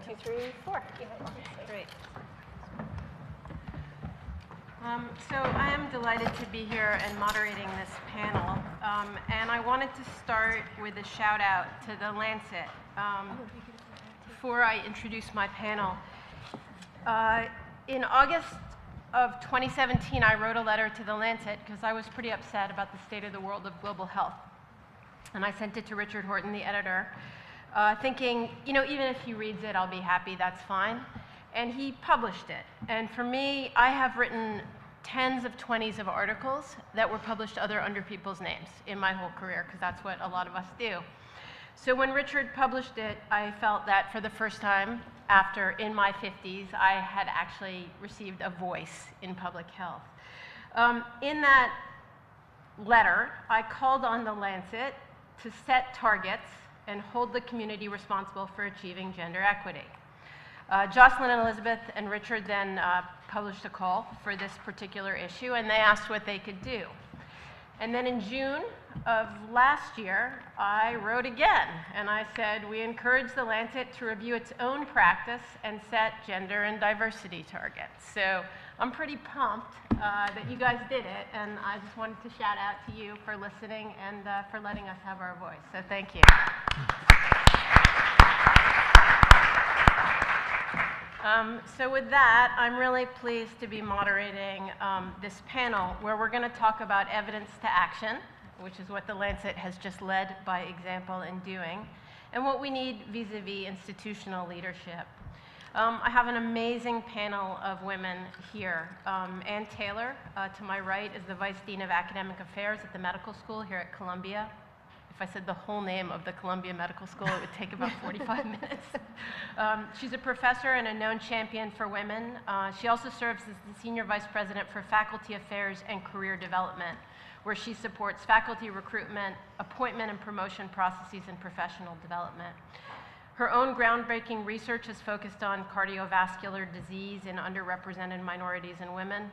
2, 3, 4. Great. So I am delighted to be here and moderating this panel. And I wanted to start with a shout out to the Lancet before I introduce my panel. In August of 2017, I wrote a letter to the Lancet because I was pretty upset about the state of the world of global health. And I sent it to Richard Horton, the editor, thinking, you know, even if he reads it, I'll be happy, that's fine. And he published it. And for me, I have written tens of 20s of articles that were published under people's names in my whole career, because that's what a lot of us do. So when Richard published it, I felt that for the first time after, in my 50s, I had actually received a voice in public health. In that letter, I called on the Lancet to set targets and hold the community responsible for achieving gender equity. Jocalyn and Elizabeth and Richard then published a call for this particular issue, and they asked what they could do. And then in June of last year, I wrote again, and I said, we encourage the Lancet to review its own practice and set gender and diversity targets. So I'm pretty pumped that you guys did it, and I just wanted to shout out to you for listening and for letting us have our voice. So thank you. So with that, I'm really pleased to be moderating this panel where we're going to talk about evidence to action, which is what the Lancet has just led by example in doing, and what we need vis-a-vis institutional leadership. I have an amazing panel of women here. Ann Taylor, to my right, is the Vice Dean of Academic Affairs at the Medical School here at Columbia. If I said the whole name of the Columbia Medical School, it would take about 45 minutes. She's a professor and a known champion for women. She also serves as the Senior Vice President for Faculty Affairs and Career Development, where she supports faculty recruitment, appointment and promotion processes, and professional development. Her own groundbreaking research is focused on cardiovascular disease in underrepresented minorities and women,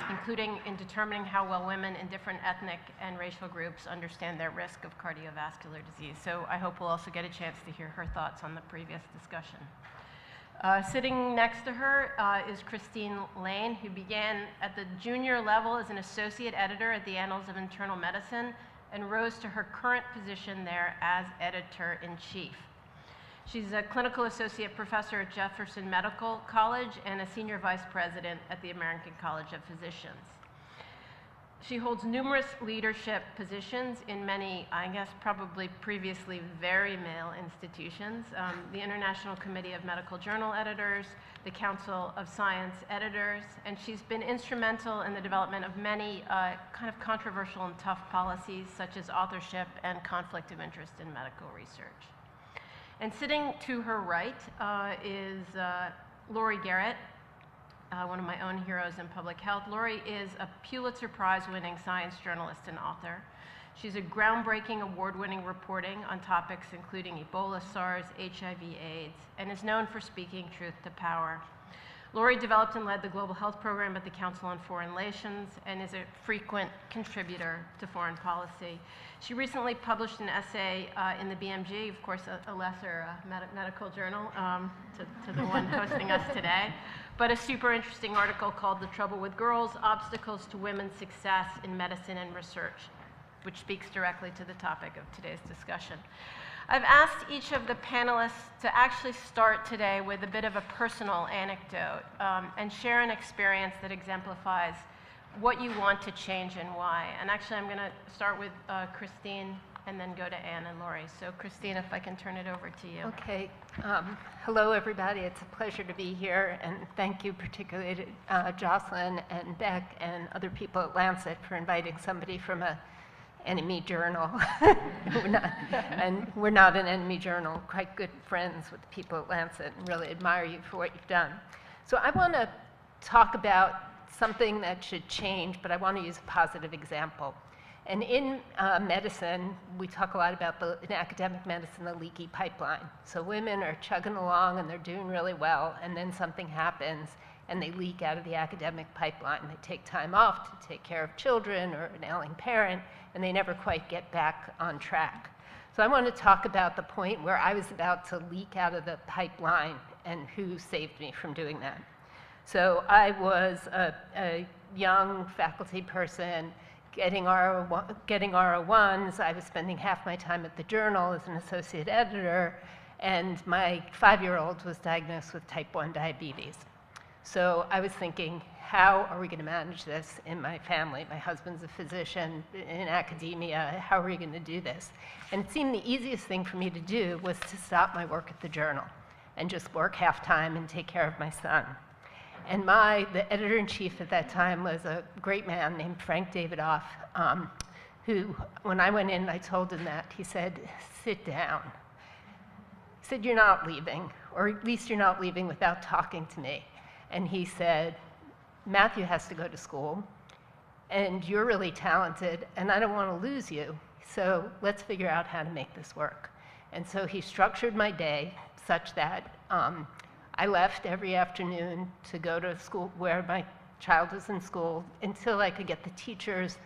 including in determining how well women in different ethnic and racial groups understand their risk of cardiovascular disease. So I hope we'll also get a chance to hear her thoughts on the previous discussion. Sitting next to her is Christine Laine, who began at the junior level as an associate editor at the Annals of Internal Medicine and rose to her current position there as editor-in-chief. She's a clinical associate professor at Jefferson Medical College and a senior vice president at the American College of Physicians. She holds numerous leadership positions in many, I guess, probably previously very male institutions, the International Committee of Medical Journal Editors, the Council of Science Editors, and she's been instrumental in the development of many kind of controversial and tough policies, such as authorship and conflict of interest in medical research. And sitting to her right is Laurie Garrett, one of my own heroes in public health. Laurie is a Pulitzer Prize-winning science journalist and author. She's a groundbreaking award-winning reporting on topics including Ebola, SARS, HIV/AIDS, and is known for speaking truth to power. Laurie developed and led the Global Health Program at the Council on Foreign Relations and is a frequent contributor to foreign policy. She recently published an essay in the BMG, of course, a lesser medical journal to the one hosting us today, but a super interesting article called The Trouble with Girls, Obstacles to Women's Success in Medicine and Research, which speaks directly to the topic of today's discussion. I've asked each of the panelists to actually start today with a bit of a personal anecdote and share an experience that exemplifies what you want to change and why. And actually, I'm going to start with Christine and then go to Ann and Laurie. So Christine, if I can turn it over to you. Okay. Hello, everybody. It's a pleasure to be here. And thank you particularly to Jocalyn and Beck and other people at Lancet for inviting somebody from a enemy journal. We're not an enemy journal, quite good friends with the people at Lancet and really admire you for what you've done. So I want to talk about something that should change, but I want to use a positive example. And in medicine, we talk a lot about, in academic medicine, the leaky pipeline. So women are chugging along and they're doing really well, and then something happens and they leak out of the academic pipeline. They take time off to take care of children or an ailing parent, and they never quite get back on track. So I want to talk about the point where I was about to leak out of the pipeline and who saved me from doing that. So I was a young faculty person getting R01s. I was spending half my time at the Journal as an associate editor, and my 5-year-old was diagnosed with type 1 diabetes. So I was thinking, how are we going to manage this in my family? My husband's a physician in academia. How are we going to do this? And it seemed the easiest thing for me to do was to stop my work at the Journal and just work half-time and take care of my son. And the editor-in-chief at that time was a great man named Frank Davidoff, who, when I went in and I told him that, he said, "Sit down." He said, "You're not leaving, or at least you're not leaving without talking to me." And he said, "Matthew has to go to school, and you're really talented, and I don't want to lose you, so let's figure out how to make this work." And so he structured my day such that I left every afternoon to go to school where my child was in school until I could get the teachers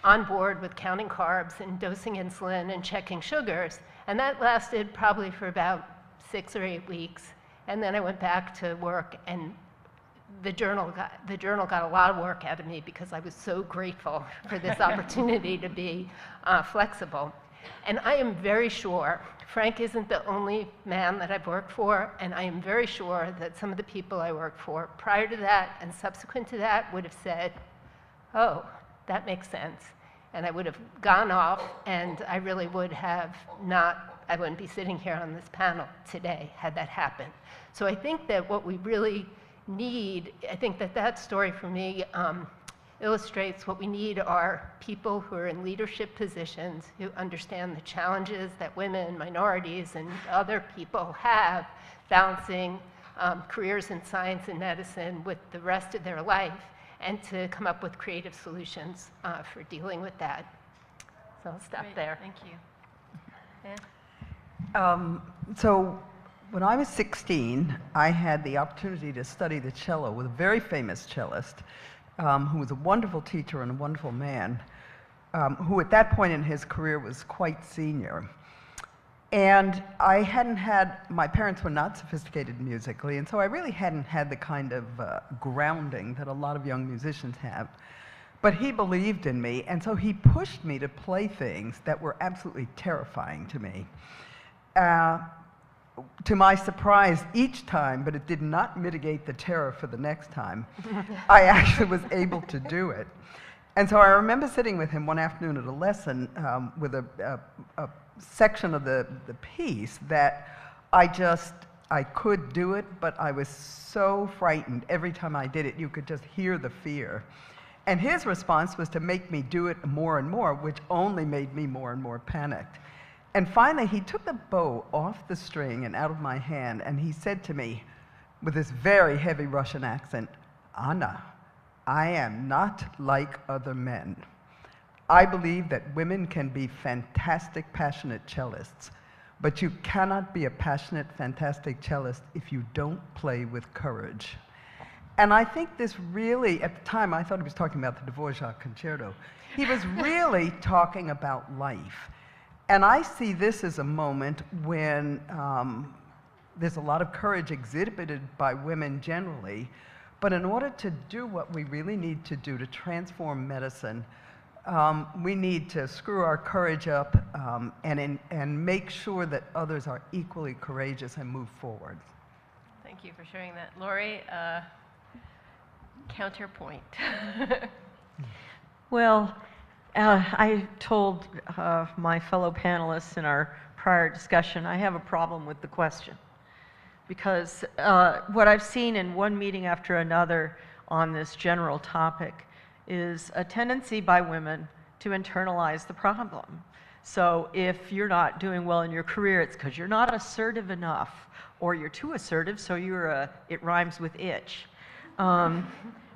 on board with counting carbs and dosing insulin and checking sugars. And that lasted probably for about 6 or 8 weeks. And then I went back to work, and the Journal got a lot of work out of me because I was so grateful for this opportunity to be flexible. And I am very sure, Frank isn't the only man that I've worked for, and I am very sure that some of the people I worked for prior to that and subsequent to that would have said, "Oh, that makes sense." And I would have gone off, and I really would have I wouldn't be sitting here on this panel today had that happened. So I think that what we really need, I think that story for me illustrates what we need are people who are in leadership positions who understand the challenges that women, minorities, and other people have balancing careers in science and medicine with the rest of their life, and to come up with creative solutions for dealing with that. So I'll stop there. Thank you. Yeah. So when I was 16, I had the opportunity to study the cello with a very famous cellist who was a wonderful teacher and a wonderful man, who at that point in his career was quite senior. And my parents were not sophisticated musically, and so I really hadn't had the kind of grounding that a lot of young musicians have. But he believed in me, and so he pushed me to play things that were absolutely terrifying to me. To my surprise each time, but it did not mitigate the terror for the next time, I actually was able to do it. And so I remember sitting with him one afternoon at a lesson with a section of the piece that I could do it, but I was so frightened. Every time I did it, you could just hear the fear. And his response was to make me do it more and more, which only made me more and more panicked. And finally, he took the bow off the string and out of my hand, and he said to me, with this very heavy Russian accent, "Anna, I am not like other men. I believe that women can be fantastic, passionate cellists, but you cannot be a passionate, fantastic cellist if you don't play with courage." And I think this really, at the time, I thought he was talking about the Dvorak concerto. He was really talking about life. And I see this as a moment when there's a lot of courage exhibited by women generally, but in order to do what we really need to do to transform medicine, we need to screw our courage up and make sure that others are equally courageous and move forward. Thank you for sharing that. Laurie, counterpoint. Well, I told my fellow panelists in our prior discussion, I have a problem with the question. Because what I've seen in one meeting after another on this general topic is a tendency by women to internalize the problem. So if you're not doing well in your career, it's because you're not assertive enough, or you're too assertive, so it rhymes with itch.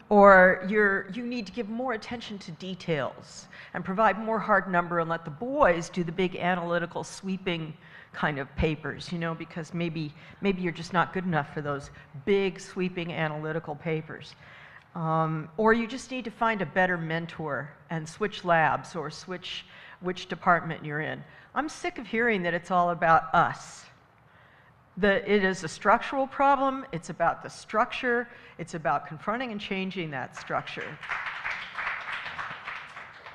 Or you need to give more attention to details and provide more hard number and let the boys do the big analytical sweeping kind of papers, because maybe you're just not good enough for those big sweeping analytical papers. Or you just need to find a better mentor and switch labs or switch which department you're in. I'm sick of hearing that it's all about us. It is a structural problem. It's about the structure. It's about confronting and changing that structure.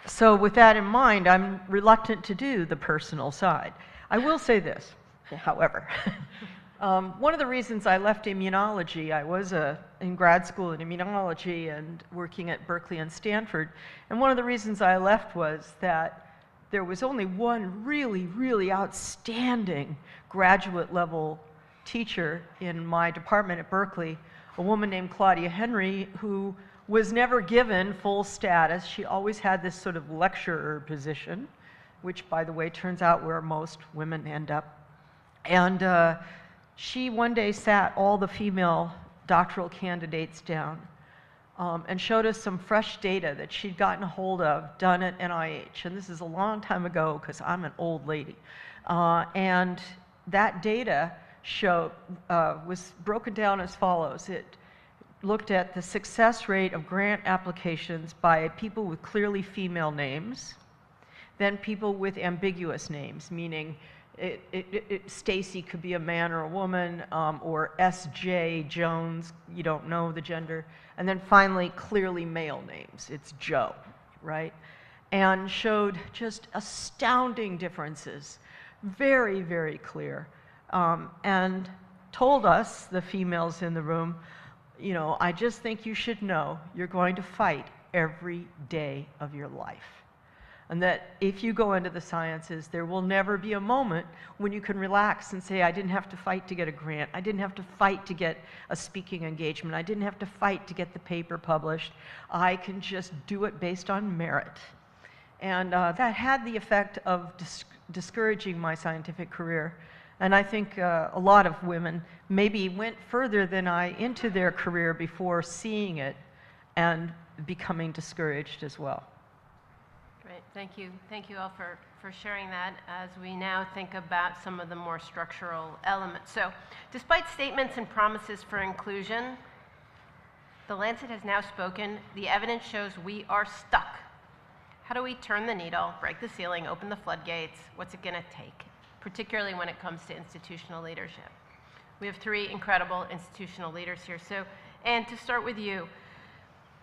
So with that in mind, I'm reluctant to do the personal side. I will say this, however. One of the reasons I left immunology, I was in grad school in immunology and working at Berkeley and Stanford, and one of the reasons I left was that there was only one really, really outstanding graduate level teacher in my department at Berkeley, a woman named Claudia Henry, who was never given full status. She always had this sort of lecturer position, which, by the way, turns out where most women end up. And she one day sat all the female doctoral candidates down and showed us some fresh data that she'd gotten a hold of, done at NIH. And this is a long time ago, because I'm an old lady. And that data was broken down as follows. It looked at the success rate of grant applications by people with clearly female names, then people with ambiguous names, meaning Stacy could be a man or a woman, or S.J. Jones, you don't know the gender, and then finally clearly male names, it's Joe, right? And showed just astounding differences, very, very clear, and told us, the females in the room, you know, I just think you should know you're going to fight every day of your life. And that if you go into the sciences, there will never be a moment when you can relax and say, I didn't have to fight to get a grant. I didn't have to fight to get a speaking engagement. I didn't have to fight to get the paper published. I can just do it based on merit. And that had the effect of discouraging my scientific career. And I think a lot of women maybe went further than I into their career before seeing it and becoming discouraged as well. Great, thank you. Thank you all for sharing that as we now think about some of the more structural elements. So, despite statements and promises for inclusion, the Lancet has now spoken. The evidence shows we are stuck. How do we turn the needle, break the ceiling, open the floodgates? What's it going to take, particularly when it comes to institutional leadership? We have three incredible institutional leaders here. So, Anne, to start with you,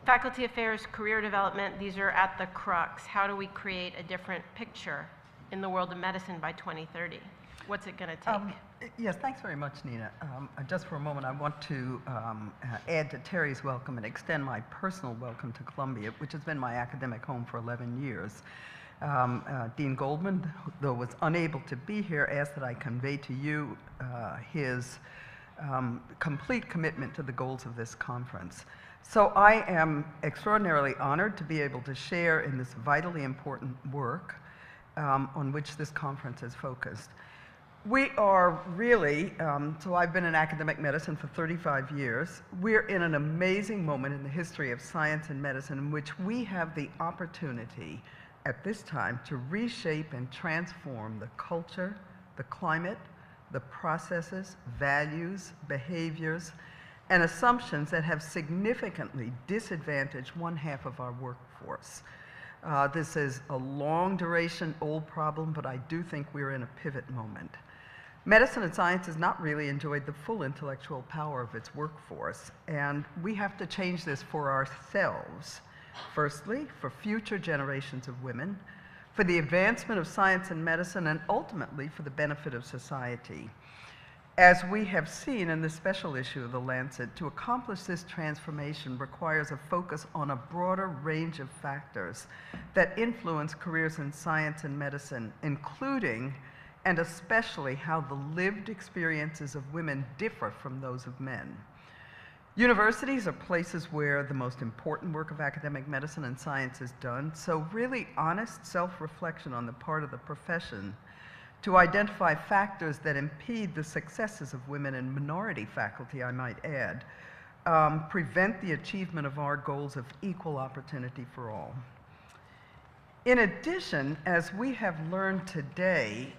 faculty affairs, career development, these are at the crux. How do we create a different picture in the world of medicine by 2030? What's it going to take? Yes, thanks very much, Nina. Just for a moment, I want to add to Terry's welcome and extend my personal welcome to Columbia, which has been my academic home for 11 years. Dean Goldman, though was unable to be here, asked that I convey to you his complete commitment to the goals of this conference. So I am extraordinarily honored to be able to share in this vitally important work on which this conference is focused. We are really, so I've been in academic medicine for 35 years. We're in an amazing moment in the history of science and medicine in which we have the opportunity at this time to reshape and transform the culture, the climate, the processes, values, behaviors, and assumptions that have significantly disadvantaged one half of our workforce. This is a long duration, old problem, but I do think we're in a pivot moment. Medicine and science has not really enjoyed the full intellectual power of its workforce, and we have to change this for ourselves. Firstly, for future generations of women, for the advancement of science and medicine, and ultimately for the benefit of society. As we have seen in this special issue of the Lancet, to accomplish this transformation requires a focus on a broader range of factors that influence careers in science and medicine, including and especially how the lived experiences of women differ from those of men. Universities are places where the most important work of academic medicine and science is done, so really honest self-reflection on the part of the profession to identify factors that impede the successes of women and minority faculty, I might add, prevent the achievement of our goals of equal opportunity for all. In addition, as we have learned today,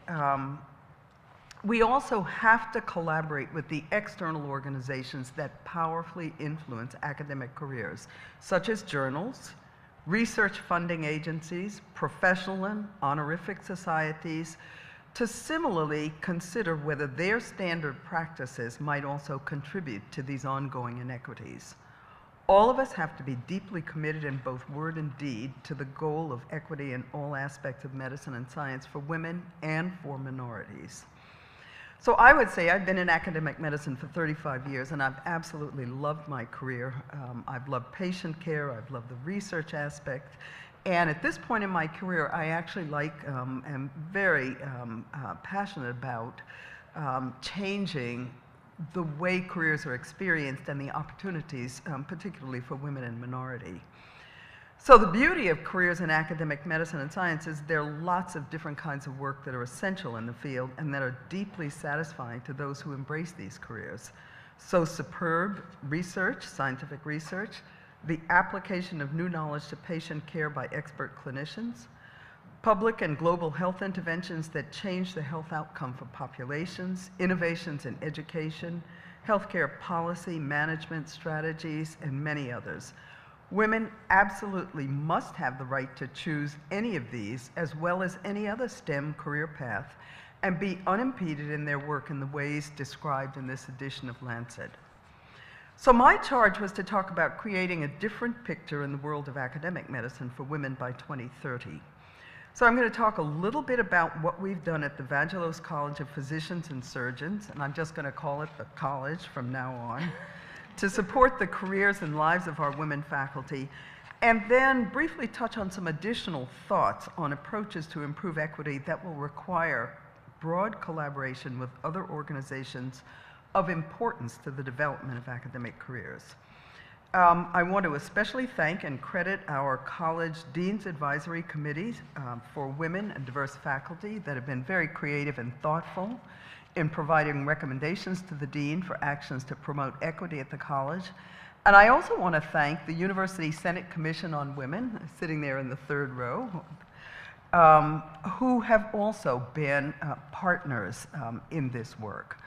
we also have to collaborate with the external organizations that powerfully influence academic careers, such as journals, research funding agencies, professional and honorific societies, to similarly consider whether their standard practices might also contribute to these ongoing inequities. All of us have to be deeply committed in both word and deed to the goal of equity in all aspects of medicine and science for women and for minorities. So I would say I've been in academic medicine for 35 years, and I've absolutely loved my career. I've loved patient care, I've loved the research aspect, and at this point in my career, I actually am very passionate about changing the way careers are experienced and the opportunities, particularly for women and minority. So the beauty of careers in academic medicine and science is there are lots of different kinds of work that are essential in the field and that are deeply satisfying to those who embrace these careers. So superb research, scientific research, the application of new knowledge to patient care by expert clinicians, public and global health interventions that change the health outcome for populations, innovations in education, healthcare policy, management strategies, and many others. Women absolutely must have the right to choose any of these, as well as any other STEM career path, and be unimpeded in their work in the ways described in this edition of Lancet. So my charge was to talk about creating a different picture in the world of academic medicine for women by 2030. So I'm going to talk a little bit about what we've done at the Vagelos College of Physicians and Surgeons, and I'm just going to call it the college from now on, to support the careers and lives of our women faculty, and then briefly touch on some additional thoughts on approaches to improve equity that will require broad collaboration with other organizations of importance to the development of academic careers. I want to especially thank and credit our college Dean's Advisory Committees for women and diverse faculty that have been very creative and thoughtful in providing recommendations to the Dean for actions to promote equity at the college. And I also want to thank the University Senate Commission on Women, sitting there in the third row, who have also been partners in this work.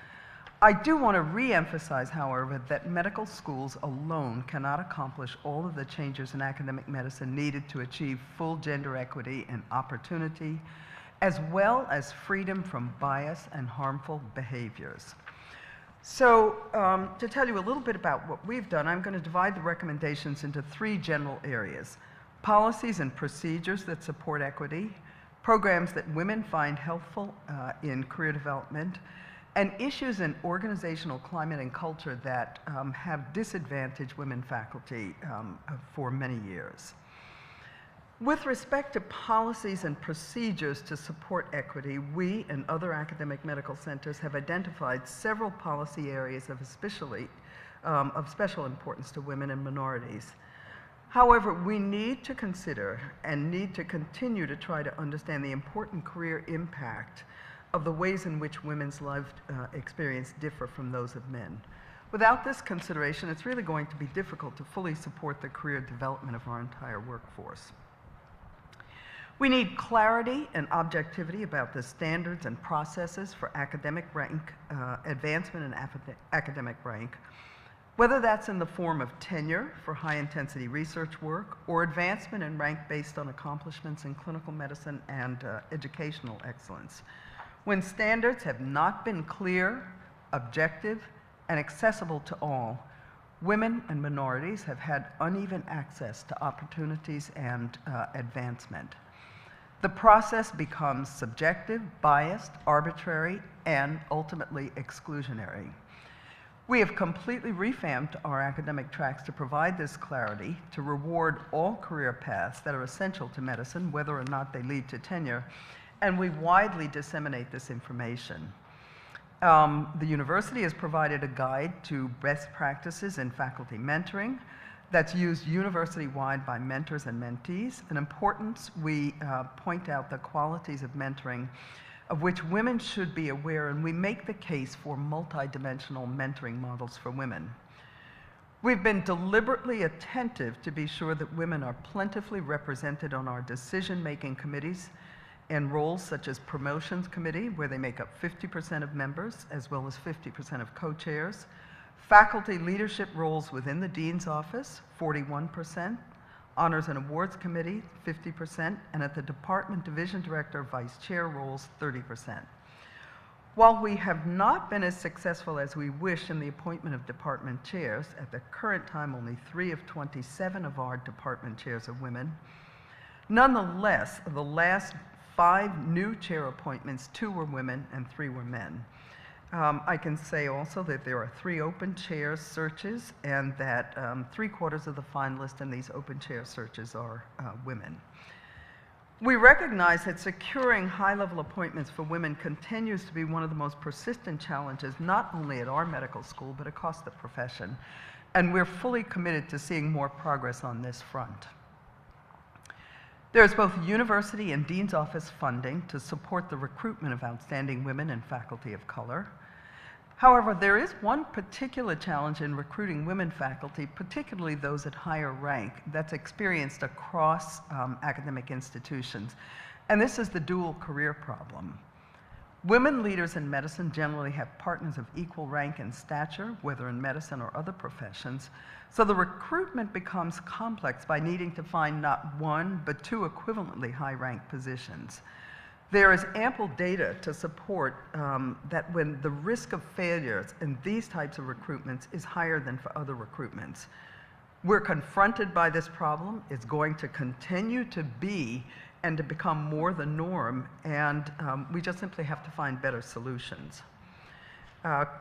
I do want to re-emphasize, however, that medical schools alone cannot accomplish all of the changes in academic medicine needed to achieve full gender equity and opportunity, as well as freedom from bias and harmful behaviors. So to tell you a little bit about what we've done, I'm going to divide the recommendations into three general areas: policies and procedures that support equity, programs that women find helpful in career development, and issues in organizational climate and culture that have disadvantaged women faculty for many years. With respect to policies and procedures to support equity, we and other academic medical centers have identified several policy areas of special importance to women and minorities. However, we need to consider and need to continue to try to understand the important career impact of the ways in which women's life experience differ from those of men. Without this consideration, it's really going to be difficult to fully support the career development of our entire workforce. We need clarity and objectivity about the standards and processes for academic rank, advancement and academic rank, whether that's in the form of tenure for high-intensity research work or advancement in rank based on accomplishments in clinical medicine and educational excellence. When standards have not been clear, objective, and accessible to all, women and minorities have had uneven access to opportunities and advancement. The process becomes subjective, biased, arbitrary, and ultimately exclusionary. We have completely revamped our academic tracks to provide this clarity, to reward all career paths that are essential to medicine, whether or not they lead to tenure, and we widely disseminate this information. The university has provided a guide to best practices in faculty mentoring that's used university-wide by mentors and mentees. In importance, we point out the qualities of mentoring of which women should be aware, and we make the case for multidimensional mentoring models for women. We've been deliberately attentive to be sure that women are plentifully represented on our decision-making committees and roles such as promotions committee, where they make up 50% of members, as well as 50% of co-chairs, faculty leadership roles within the dean's office, 41%, honors and awards committee, 50%, and at the department division director vice chair roles, 30%. While we have not been as successful as we wish in the appointment of department chairs, at the current time only 3 of 27 of our department chairs are women, nonetheless, of the last 5 new chair appointments, 2 were women and 3 were men. I can say also that there are 3 open chair searches and that 3/4 of the finalists in these open chair searches are women. We recognize that securing high-level appointments for women continues to be one of the most persistent challenges, not only at our medical school, but across the profession. And we're fully committed to seeing more progress on this front. There is both university and dean's office funding to support the recruitment of outstanding women and faculty of color. However, there is one particular challenge in recruiting women faculty, particularly those at higher rank, that's experienced across academic institutions, and this is the dual career problem. Women leaders in medicine generally have partners of equal rank and stature, whether in medicine or other professions, so the recruitment becomes complex by needing to find not 1, but 2 equivalently high-ranked positions. There is ample data to support that when the risk of failures in these types of recruitments is higher than for other recruitments. We're confronted by this problem. It's going to continue to be and to become more the norm, and we just simply have to find better solutions.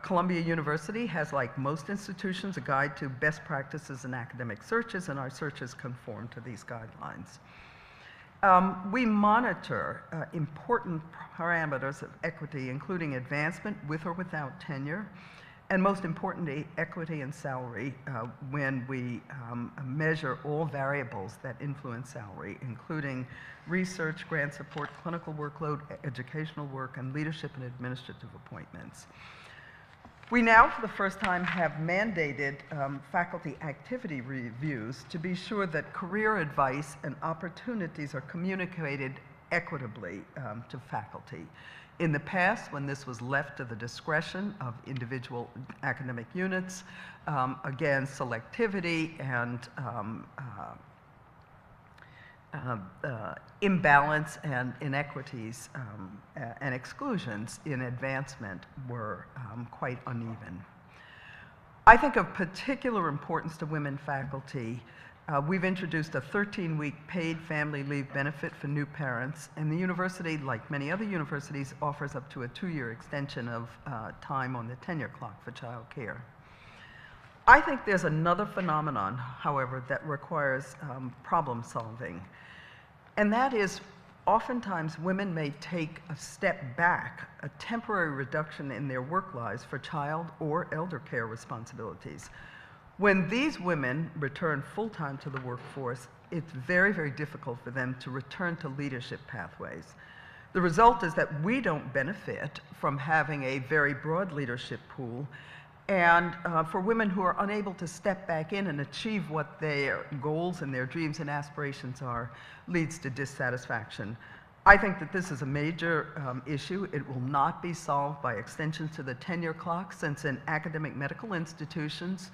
Columbia University has, like most institutions, a guide to best practices in academic searches, and our searches conform to these guidelines. We monitor important parameters of equity, including advancement with or without tenure, and most importantly, equity and salary when we measure all variables that influence salary, including research, grant support, clinical workload, educational work, and leadership and administrative appointments. We now, for the first time, have mandated faculty activity reviews to be sure that career advice and opportunities are communicated equitably to faculty. In the past, when this was left to the discretion of individual academic units, again, selectivity and imbalance and inequities and exclusions in advancement were quite uneven. I think of particular importance to women faculty. We've introduced a 13-week paid family leave benefit for new parents, and the university, like many other universities, offers up to a 2-year extension of time on the tenure clock for child care. I think there's another phenomenon, however, that requires problem solving. And that is, oftentimes women may take a step back, a temporary reduction in their work lives for child or elder care responsibilities. When these women return full-time to the workforce, it's very, very difficult for them to return to leadership pathways. The result is that we don't benefit from having a very broad leadership pool, and for women who are unable to step back in and achieve what their goals and their dreams and aspirations are, leads to dissatisfaction. I think that this is a major issue. It will not be solved by extensions to the tenure clock, since in academic medical institutions,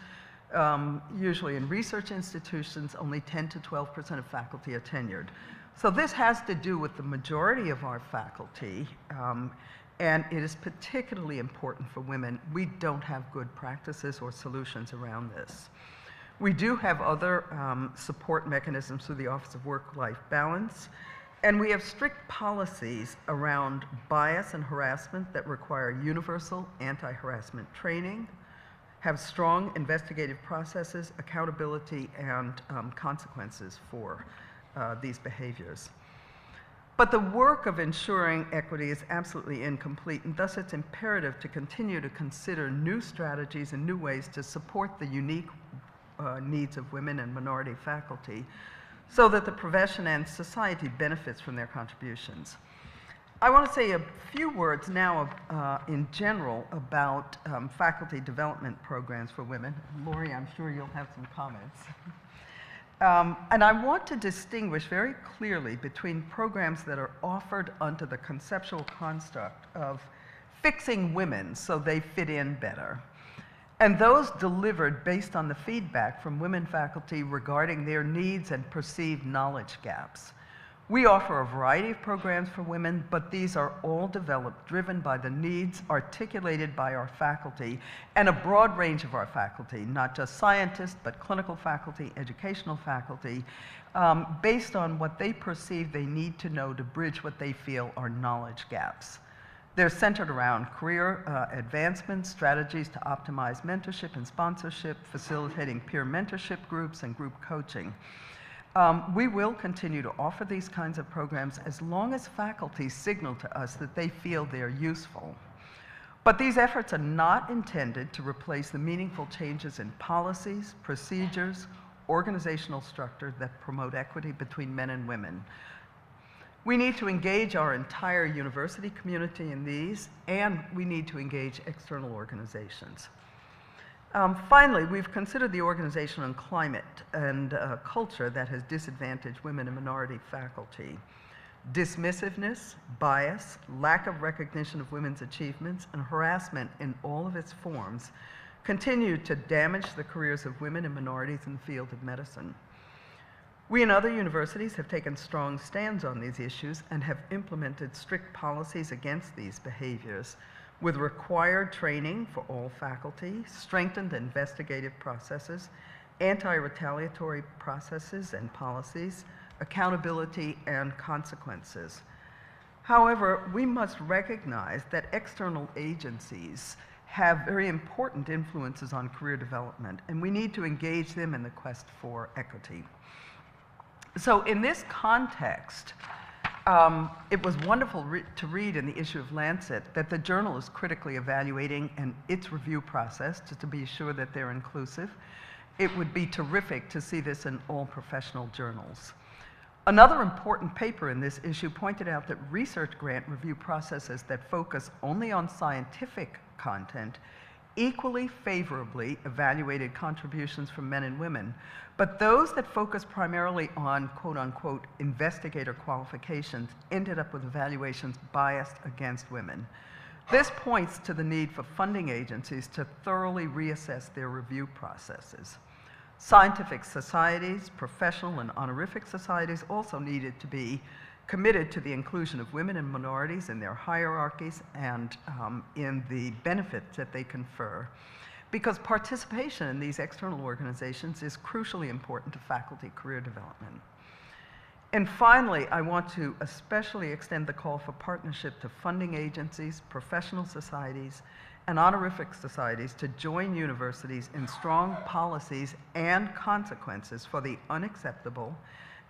usually in research institutions, only 10 to 12% of faculty are tenured. So this has to do with the majority of our faculty, and it is particularly important for women. We don't have good practices or solutions around this. We do have other support mechanisms through the Office of Work-Life Balance, and we have strict policies around bias and harassment that require universal anti-harassment training, have strong investigative processes, accountability, and consequences for these behaviors. But the work of ensuring equity is absolutely incomplete, and thus it's imperative to continue to consider new strategies and new ways to support the unique needs of women and minority faculty so that the profession and society benefits from their contributions. I want to say a few words now in general about faculty development programs for women. Laurie, I'm sure you'll have some comments. And I want to distinguish very clearly between programs that are offered under the conceptual construct of fixing women so they fit in better, and those delivered based on the feedback from women faculty regarding their needs and perceived knowledge gaps. We offer a variety of programs for women, but these are all developed, driven by the needs articulated by our faculty and a broad range of our faculty, not just scientists, but clinical faculty, educational faculty, based on what they perceive they need to know to bridge what they feel are knowledge gaps. They're centered around career advancement, strategies to optimize mentorship and sponsorship, facilitating peer mentorship groups, and group coaching. We will continue to offer these kinds of programs as long as faculty signal to us that they feel they're useful. But these efforts are not intended to replace the meaningful changes in policies, procedures, organizational structure that promote equity between men and women. We need to engage our entire university community in these, and we need to engage external organizations. Finally, we've considered the organizational climate and culture that has disadvantaged women and minority faculty. Dismissiveness, bias, lack of recognition of women's achievements, and harassment in all of its forms continue to damage the careers of women and minorities in the field of medicine. We and other universities have taken strong stands on these issues and have implemented strict policies against these behaviors, with required training for all faculty, strengthened investigative processes, anti-retaliatory processes and policies, accountability, and consequences. However, we must recognize that external agencies have very important influences on career development, and we need to engage them in the quest for equity. So in this context, it was wonderful to read in the issue of Lancet that the journal is critically evaluating its review process to be sure that they're inclusive. It would be terrific to see this in all professional journals. Another important paper in this issue pointed out that research grant review processes that focus only on scientific content equally favorably evaluated contributions from men and women, but those that focus primarily on quote-unquote investigator qualifications ended up with evaluations biased against women. This points to the need for funding agencies to thoroughly reassess their review processes. Scientific societies, professional and honorific societies also needed to be committed to the inclusion of women and minorities in their hierarchies and in the benefits that they confer, because participation in these external organizations is crucially important to faculty career development. And finally, I want to especially extend the call for partnership to funding agencies, professional societies, and honorific societies to join universities in strong policies and consequences for the unacceptable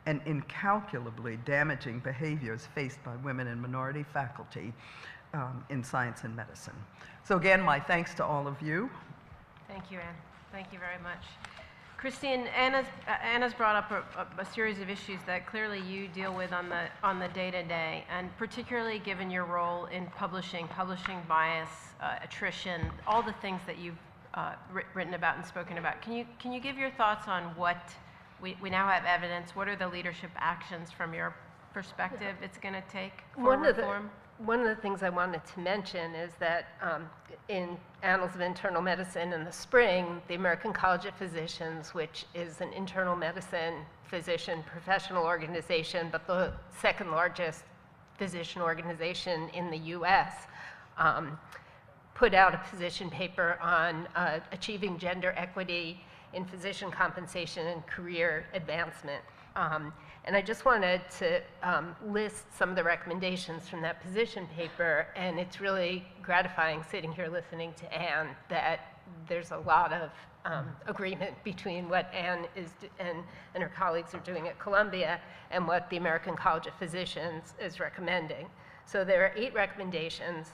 and incalculably damaging behaviors faced by women and minority faculty in science and medicine. So again, my thanks to all of you. Thank you, Anne. Thank you very much. Christine, Anna's brought up a series of issues that clearly you deal with on the day-to-day, and particularly given your role in publishing bias, attrition, all the things that you've written about and spoken about. Can you give your thoughts on what we now have evidence? What are the leadership actions from your perspective it's going to take for reform? One of the things I wanted to mention is that in Annals of Internal Medicine in the spring, the American College of Physicians, which is an internal medicine physician professional organization, but the second largest physician organization in the US, put out a position paper on achieving gender equity in physician compensation and career advancement. And I just wanted to list some of the recommendations from that position paper, and it's really gratifying sitting here listening to Anne that there's a lot of agreement between what Anne and her colleagues are doing at Columbia and what the American College of Physicians is recommending. So there are 8 recommendations.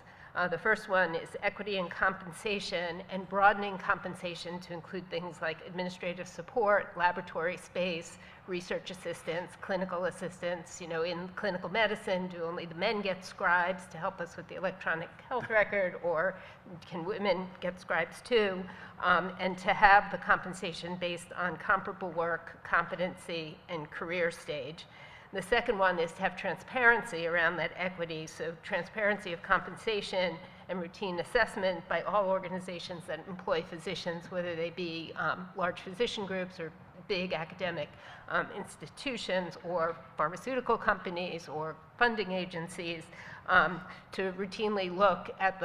The first one is equity in compensation and broadening compensation to include things like administrative support, laboratory space, research assistants, clinical assistants. You know, in clinical medicine, do only the men get scribes to help us with the electronic health record, or can women get scribes too? And to have the compensation based on comparable work, competency, and career stage. The second one is to have transparency around that equity, so transparency of compensation and routine assessment by all organizations that employ physicians, whether they be large physician groups or big academic institutions or pharmaceutical companies or funding agencies to routinely look at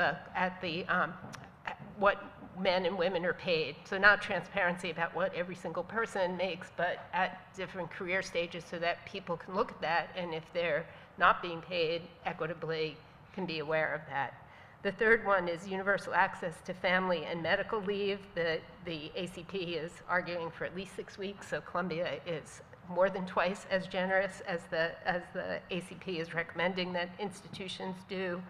what men and women are paid. So not transparency about what every single person makes, but at different career stages so that people can look at that, and if they're not being paid equitably, can be aware of that. The third one is universal access to family and medical leave. The ACP is arguing for at least 6 weeks, so Columbia is more than twice as generous as the ACP is recommending that institutions do.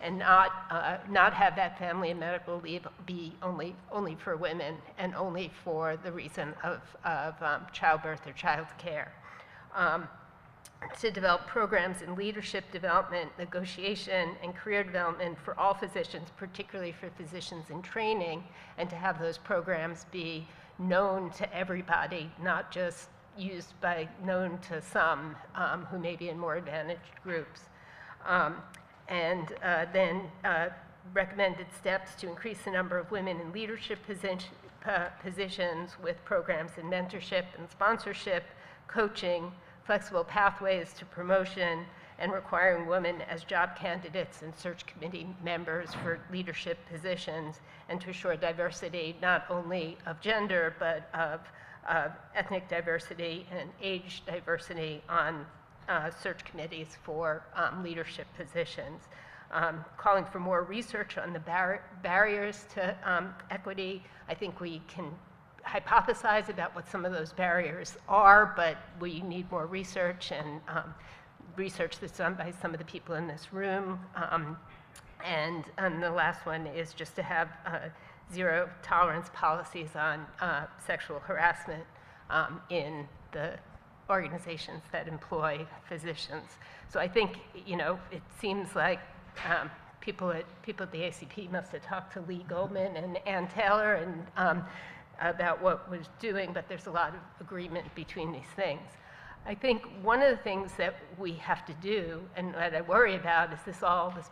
And not have that family and medical leave be only for women and only for the reason of childbirth or child care. To develop programs in leadership development, negotiation, and career development for all physicians, particularly for physicians in training, and to have those programs be known to everybody, not just known to some who may be in more advantaged groups. And then recommended steps to increase the number of women in leadership positions with programs in mentorship and sponsorship, coaching, flexible pathways to promotion, and requiring women as job candidates and search committee members for leadership positions, and to assure diversity not only of gender but of ethnic diversity and age diversity on search committees for leadership positions. Calling for more research on the barriers to equity. I think we can hypothesize about what some of those barriers are, but we need more research, and research that's done by some of the people in this room. And the last one is just to have zero tolerance policies on sexual harassment in the organizations that employ physicians. So I think, it seems like people at the ACP must have talked to Lee Goldman and Ann Taylor and about what was doing, but there's a lot of agreement between these things. I think one of the things that we have to do, and what I worry about, is this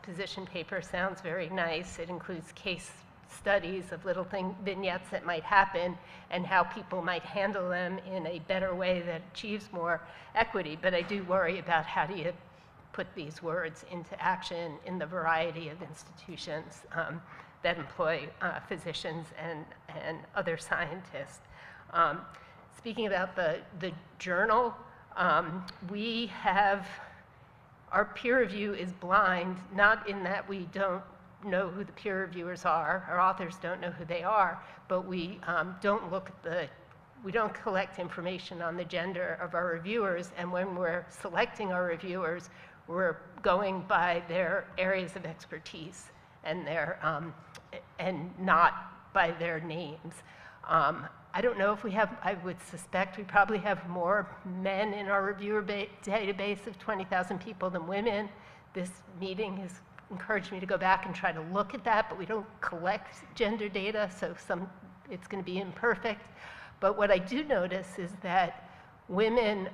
position paper sounds very nice. It includes case studies of little vignettes that might happen and how people might handle them in a better way that achieves more equity. But I do worry about how do you put these words into action in the variety of institutions that employ physicians and other scientists. Speaking about the journal, our peer review is blind, not in that we don't know who the peer reviewers are, our authors don't know who they are, but we don't collect information on the gender of our reviewers, and when we're selecting our reviewers, we're going by their areas of expertise and and not by their names. I don't know if I would suspect we probably have more men in our reviewer database of 20,000 people than women. This meeting has encouraged me to go back and try to look at that, but we don't collect gender data, so it's going to be imperfect. But what I do notice is that women,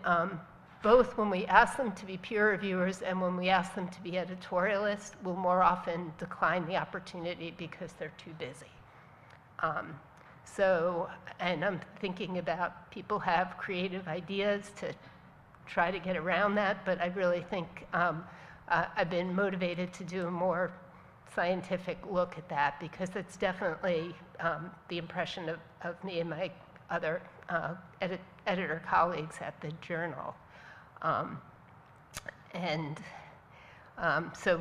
both when we ask them to be peer reviewers and when we ask them to be editorialists, will more often decline the opportunity because they're too busy. And I'm thinking about people have creative ideas to try to get around that, but I really think I've been motivated to do a more scientific look at that, because it's definitely the impression of me and my other editor colleagues at the journal. So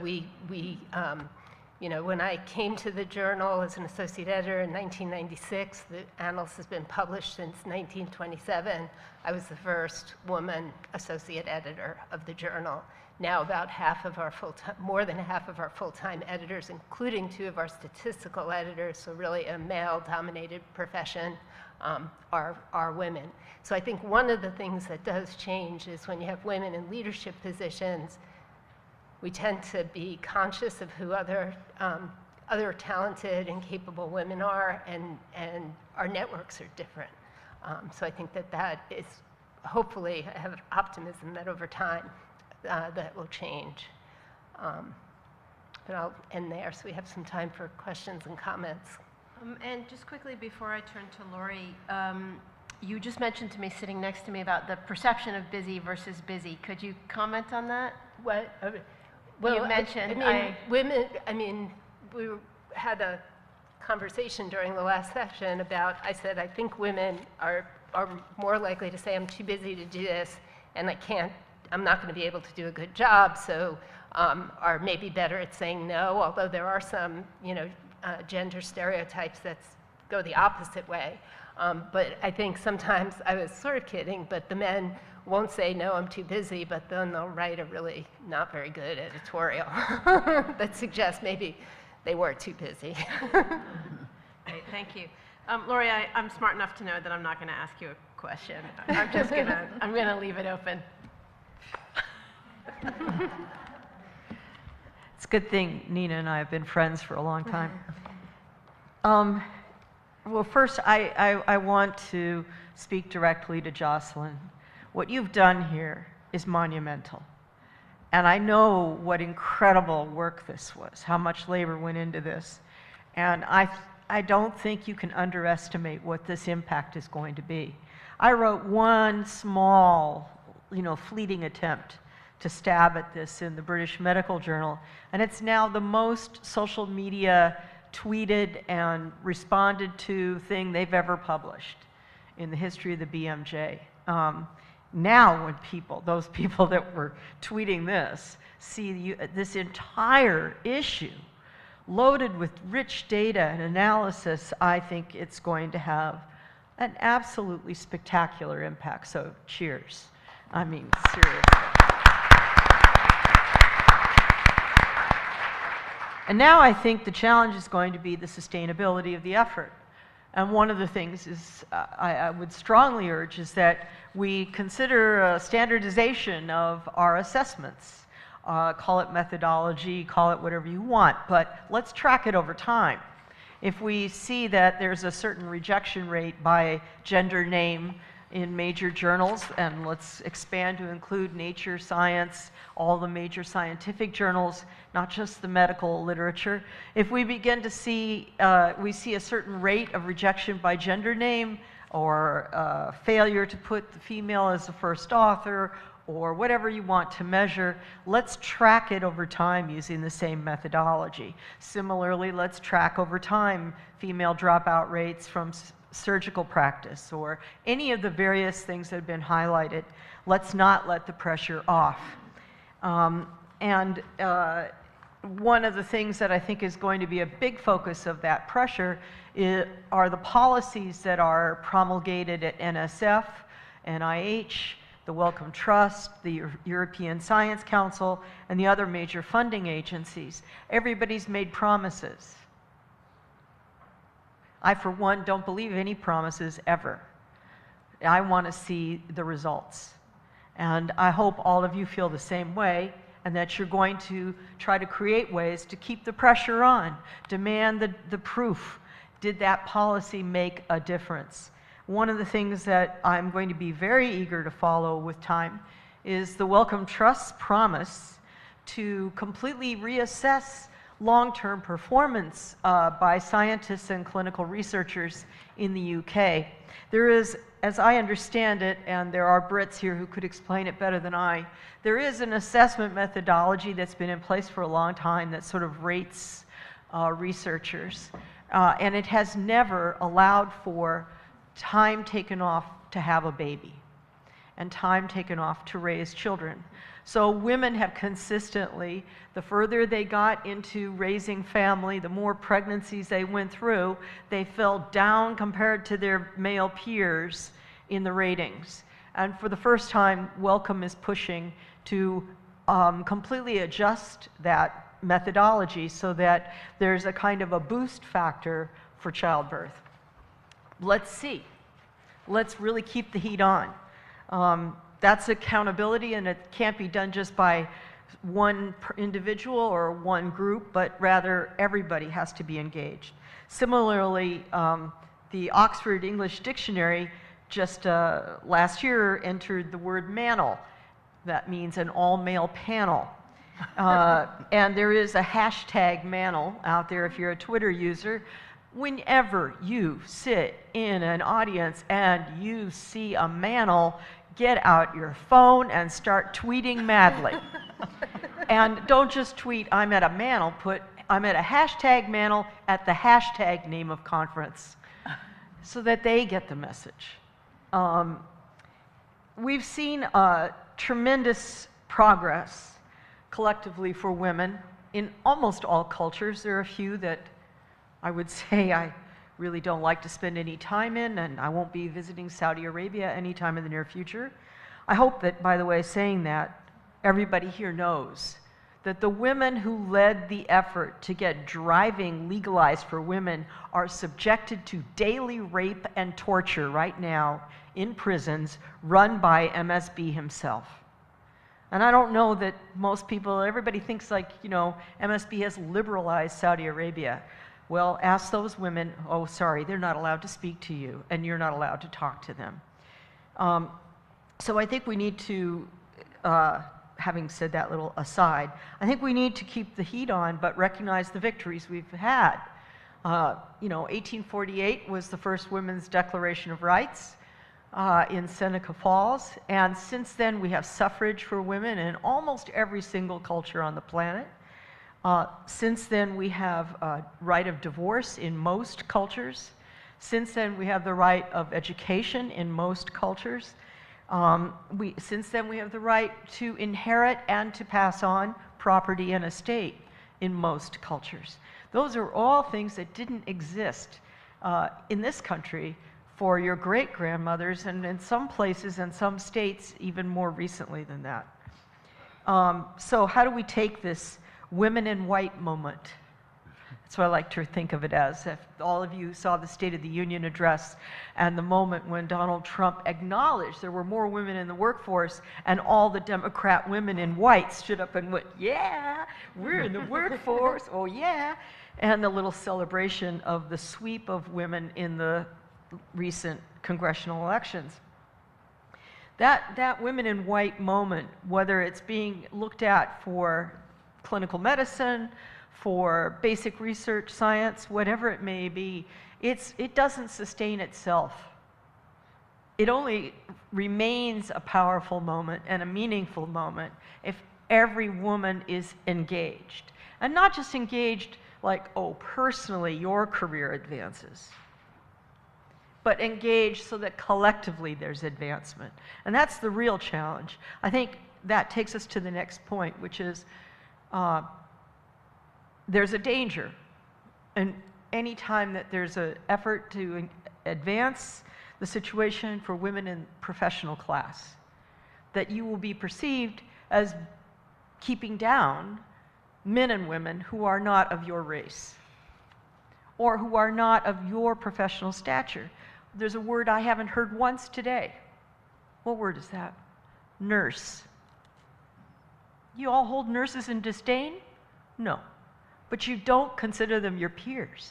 when I came to the journal as an associate editor in 1996, the Annals has been published since 1927. I was the first woman associate editor of the journal. Now about more than half of our full-time editors, including 2 of our statistical editors, so really a male-dominated profession, are women. So I think one of the things that does change is when you have women in leadership positions, we tend to be conscious of who other talented and capable women are, and our networks are different. So I think that is, hopefully, I have optimism that over time that will change. But I'll end there so we have some time for questions and comments. And just quickly before I turn to Laurie, You just mentioned to me sitting next to me about the perception of busy versus busy. Could you comment on that? What? You mentioned, women, we had a conversation during the last session about, I said, I think women are more likely to say, I'm too busy to do this, and I'm not going to be able to do a good job, so are maybe better at saying no, although there are some, gender stereotypes that go the opposite way. But I think sometimes, I was sort of kidding, but the men won't say, no, I'm too busy, but then they'll write a really not very good editorial that suggests maybe they were too busy. Great, thank you. Laurie, I'm smart enough to know that I'm not going to ask you a question. I'm just I'm gonna leave it open. It's a good thing Nina and I have been friends for a long time. Well, first, I want to speak directly to Jocalyn. What you've done here is monumental. And I know what incredible work this was, how much labor went into this. And I don't think you can underestimate what this impact is going to be. I wrote one small, fleeting attempt to stab at this in the British Medical Journal, and it's now the most social media tweeted and responded to thing they've ever published in the history of the BMJ. Now when those people that were tweeting this, see this entire issue loaded with rich data and analysis, I think it's going to have an absolutely spectacular impact. So cheers. Seriously. And now I think the challenge is going to be the sustainability of the effort. And one of the things is I would strongly urge is that we consider a standardization of our assessments. Call it methodology, call it whatever you want, but let's track it over time. If we see that there's a certain rejection rate by gender name in major journals, and let's expand to include Nature, Science, all the major scientific journals, not just the medical literature. If we begin to see, we see a certain rate of rejection by gender name, or failure to put the female as the first author, or whatever you want to measure, let's track it over time using the same methodology. Similarly, let's track over time female dropout rates from surgical practice, or any of the various things that have been highlighted. Let's not let the pressure off. One of the things that I think is going to be a big focus of that pressure are the policies that are promulgated at NSF, NIH, the Wellcome Trust, the European Science Council, and the other major funding agencies. Everybody's made promises. I, for one, don't believe any promises ever. I want to see the results. And I hope all of you feel the same way, and that you're going to try to create ways to keep the pressure on, demand the proof. Did that policy make a difference? One of the things that I'm going to be very eager to follow with time is the Wellcome Trust's promise to completely reassess long-term performance by scientists and clinical researchers in the UK. There is, as I understand it, and there are Brits here who could explain it better than I, there is an assessment methodology that's been in place for a long time that sort of rates researchers, and it has never allowed for time taken off to have a baby and time taken off to raise children. So women have consistently, the further they got into raising family, the more pregnancies they went through, they fell down compared to their male peers in the ratings. And for the first time, Wellcome is pushing to completely adjust that methodology so that there's a kind of a boost factor for childbirth. Let's see. Let's really keep the heat on. That's accountability, and it can't be done just by one individual or one group, but rather everybody has to be engaged. Similarly, the Oxford English Dictionary just last year entered the word manel. That means an all-male panel. And there is a hashtag manel out there if you're a Twitter user. Whenever you sit in an audience and you see a manel, get out your phone and start tweeting madly. And don't just tweet, I'm at a manel, put, I'm at a hashtag manel at the hashtag name of conference, so that they get the message. We've seen tremendous progress collectively for women in almost all cultures. There are a few that I would say I really don't like to spend any time in, and I won't be visiting Saudi Arabia anytime in the near future. I hope that, by the way, saying that, everybody here knows that the women who led the effort to get driving legalized for women are subjected to daily rape and torture right now in prisons run by MSB himself. And I don't know that most people, everybody thinks like, you know, MSB has liberalized Saudi Arabia. Well, ask those women, oh, sorry, they're not allowed to speak to you, and you're not allowed to talk to them. So I think we need to, having said that little aside, I think we need to keep the heat on, but recognize the victories we've had. You know, 1848 was the first Women's Declaration of Rights in Seneca Falls, and since then we have suffrage for women in almost every single culture on the planet. Since then, we have a right of divorce in most cultures. Since then, we have the right of education in most cultures. Since then, we have the right to inherit and to pass on property and estate in most cultures. Those are all things that didn't exist in this country for your great-grandmothers, and in some places and some states even more recently than that. So how do we take this women in white moment? That's what I like to think of it as. If all of you saw the State of the Union address and the moment when Donald Trump acknowledged there were more women in the workforce, and all the Democrat women in white stood up and went, yeah, we're in the workforce, oh yeah, and the little celebration of the sweep of women in the recent congressional elections. That women in white moment, whether it's being looked at for clinical medicine, for basic research science, whatever it may be, it doesn't sustain itself. It only remains a powerful moment and a meaningful moment if every woman is engaged. And not just engaged like, oh, personally your career advances, but engaged so that collectively there's advancement. And that's the real challenge. I think that takes us to the next point, which is there's a danger. And any time that there's an effort to advance the situation for women in professional class, that you will be perceived as keeping down men and women who are not of your race or who are not of your professional stature. There's a word I haven't heard once today. What word is that? Nurse. You all hold nurses in disdain? No. But you don't consider them your peers.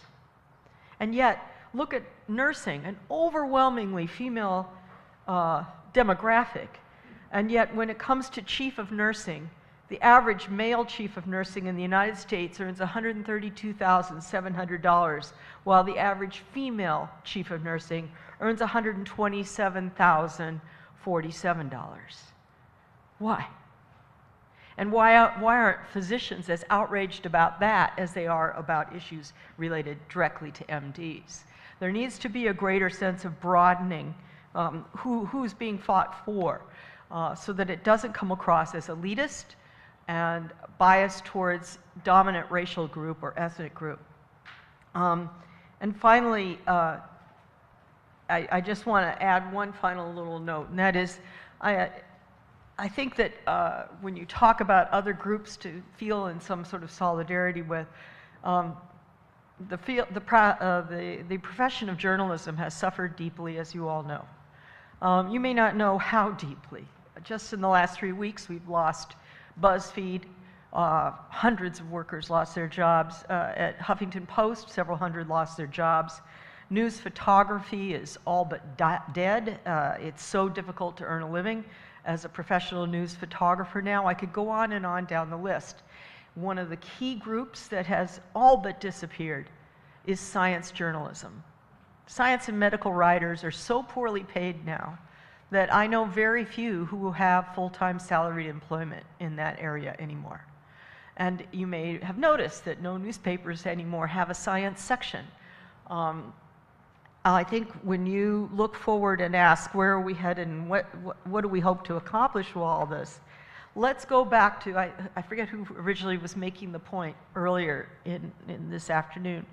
And yet, look at nursing, an overwhelmingly female demographic. And yet, when it comes to chief of nursing, the average male chief of nursing in the United States earns $132,700, while the average female chief of nursing earns $127,047. Why? And why aren't physicians as outraged about that as they are about issues related directly to MDs? There needs to be a greater sense of broadening who's being fought for, so that it doesn't come across as elitist and biased towards dominant racial group or ethnic group. And finally, I just want to add one final little note, and that is, I think that when you talk about other groups to feel in some sort of solidarity with, the profession of journalism has suffered deeply, as you all know. You may not know how deeply. Just in the last 3 weeks, we've lost BuzzFeed. Hundreds of workers lost their jobs. At Huffington Post, several hundred lost their jobs. News photography is all but dead. It's so difficult to earn a living as a professional news photographer now. I could go on down the list. One of the key groups that has all but disappeared is science journalism. Science and medical writers are so poorly paid now that I know very few who will have full-time salaried employment in that area anymore. And you may have noticed that no newspapers anymore have a science section. I think when you look forward and ask where are we headed and what do we hope to accomplish with all this, let's go back to, I forget who originally was making the point earlier in this afternoon.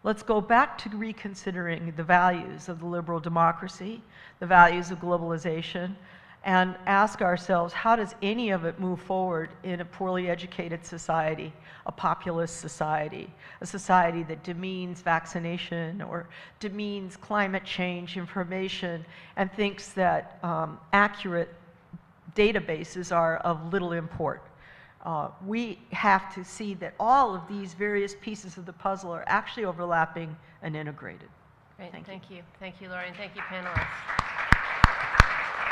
Let's go back to reconsidering the values of the liberal democracy, the values of globalization, and ask ourselves, how does any of it move forward in a poorly educated society, a populist society, a society that demeans vaccination or demeans climate change information and thinks that accurate databases are of little import? We have to see that all of these various pieces of the puzzle are actually overlapping and integrated. Great, thank you. Thank you, Laurie, and thank you, panelists.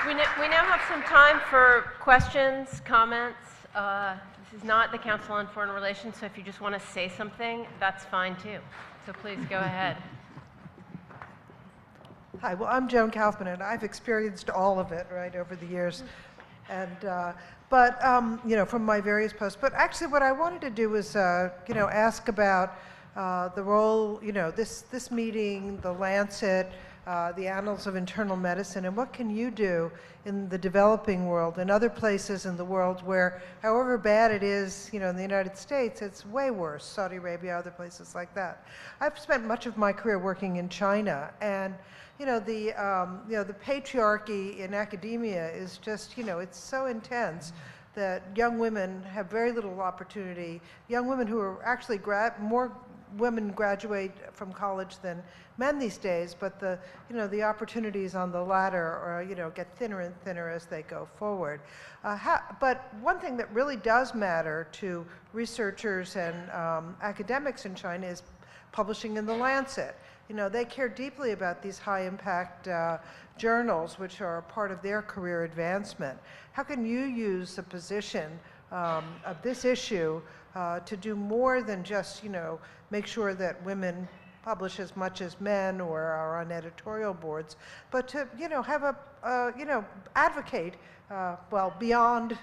We now have some time for questions, comments. This is not the Council on Foreign Relations, so if you just want to say something, that's fine too. So please go ahead. Hi, well, I'm Joan Kaufman, and I've experienced all of it, right, over the years. And, you know, from my various posts. But actually what I wanted to do was, you know, ask about the role, you know, this meeting, the Lancet, the Annals of Internal Medicine, and what can you do in the developing world and other places in the world where, however bad it is, you know, in the United States, it's way worse, Saudi Arabia, other places like that. I've spent much of my career working in China, and you know, the patriarchy in academia is just, you know, it's so intense that young women have very little opportunity. Young women who are actually, more women graduate from college than men these days, but the, you know, the opportunities on the ladder are, you know, get thinner and thinner as they go forward. But one thing that really does matter to researchers and academics in China is publishing in the Lancet. You know, they care deeply about these high-impact journals, which are a part of their career advancement. How can you use the position of this issue to do more than just, you know, make sure that women publish as much as men or are on editorial boards, but to, you know, have a, you know, advocate, well, beyond,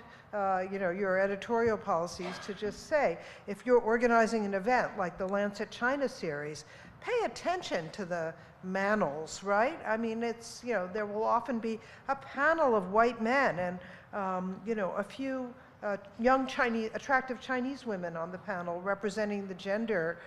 you know, your editorial policies, to just say, if you're organizing an event like the Lancet China series, pay attention to the manels, right? I mean, it's, you know, there will often be a panel of white men and, you know, a few young attractive Chinese women on the panel representing the gender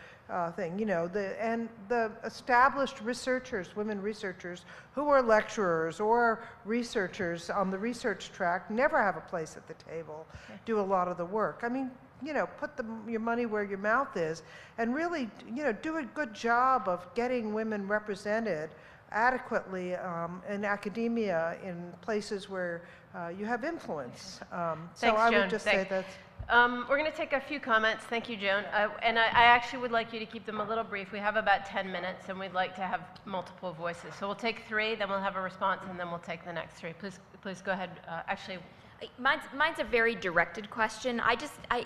thing, you know, and the established researchers, women researchers who are lecturers or researchers on the research track never have a place at the table, do a lot of the work. I mean, you know, put your money where your mouth is and really, you know, do a good job of getting women represented adequately in academia in places where you have influence. So I would just say that's... We're going to take a few comments. Thank you, Joan. And I actually would like you to keep them a little brief. We have about 10 minutes, and we'd like to have multiple voices. So we'll take 3, then we'll have a response, and then we'll take the next 3. Please go ahead. Actually... Mine's a very directed question.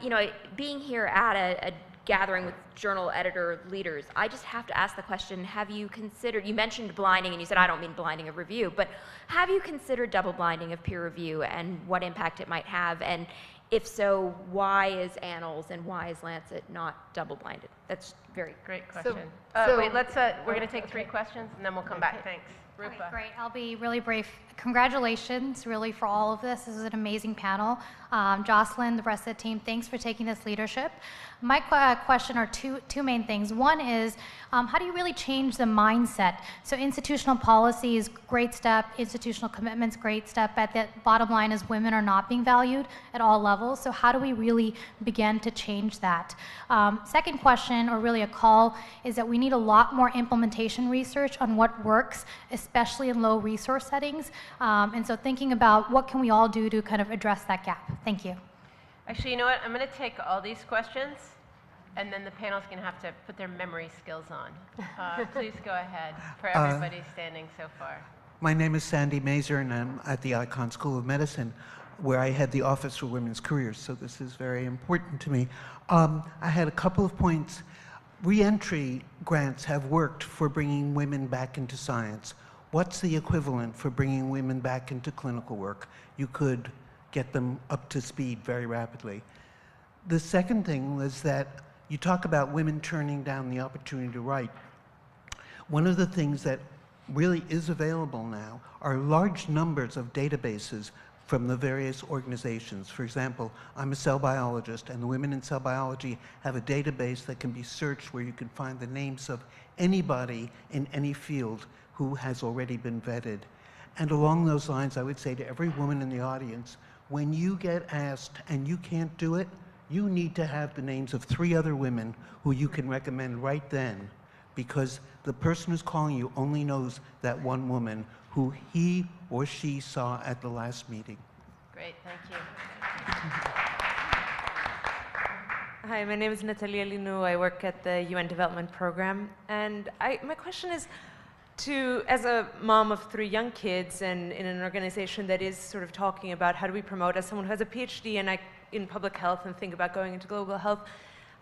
You know, being here at a gathering with journal editor leaders, I just have to ask the question, have you considered, you mentioned blinding and you said, I don't mean blinding of review, but have you considered double blinding of peer review and what impact it might have? And if so, why is Annals and why is Lancet not double blinded? That's very great question. So wait, we're going to take 3 questions and then we'll come back. Thanks. Rupa. Right, great. I'll be really brief. Congratulations, really, for all of this. This is an amazing panel. Jocalyn, the rest of the team, thanks for taking this leadership. My question are two main things. One is, how do you really change the mindset? So institutional policy is great step, institutional commitments, great step, but the bottom line is women are not being valued at all levels. So how do we really begin to change that? Second question, or really a call, is that we need a lot more implementation research on what works, especially in low resource settings. And so thinking about what can we all do to kind of address that gap. Thank you. Actually, you know what? I'm going to take all these questions, and then the panel's going to have to put their memory skills on. Please go ahead for everybody standing so far. My name is Sandy Mazer, and I'm at the Icahn School of Medicine, where I head the Office for Women's Careers, so this is very important to me. I had a couple of points. Reentry grants have worked for bringing women back into science. What's the equivalent for bringing women back into clinical work? You could get them up to speed very rapidly. The second thing was that you talk about women turning down the opportunity to write. One of the things that really is available now are large numbers of databases from the various organizations. For example, I'm a cell biologist, and the women in cell biology have a database that can be searched where you can find the names of anybody in any field who has already been vetted. And along those lines, I would say to every woman in the audience, when you get asked and you can't do it, you need to have the names of 3 other women who you can recommend right then, because the person who's calling you only knows that one woman who he or she saw at the last meeting. Great, thank you. Hi, my name is Natalia Linou. I work at the UN Development Program. And my question is as a mom of 3 young kids and in an organization that is sort of talking about how do we promote, as someone who has a PhD and in public health and think about going into global health,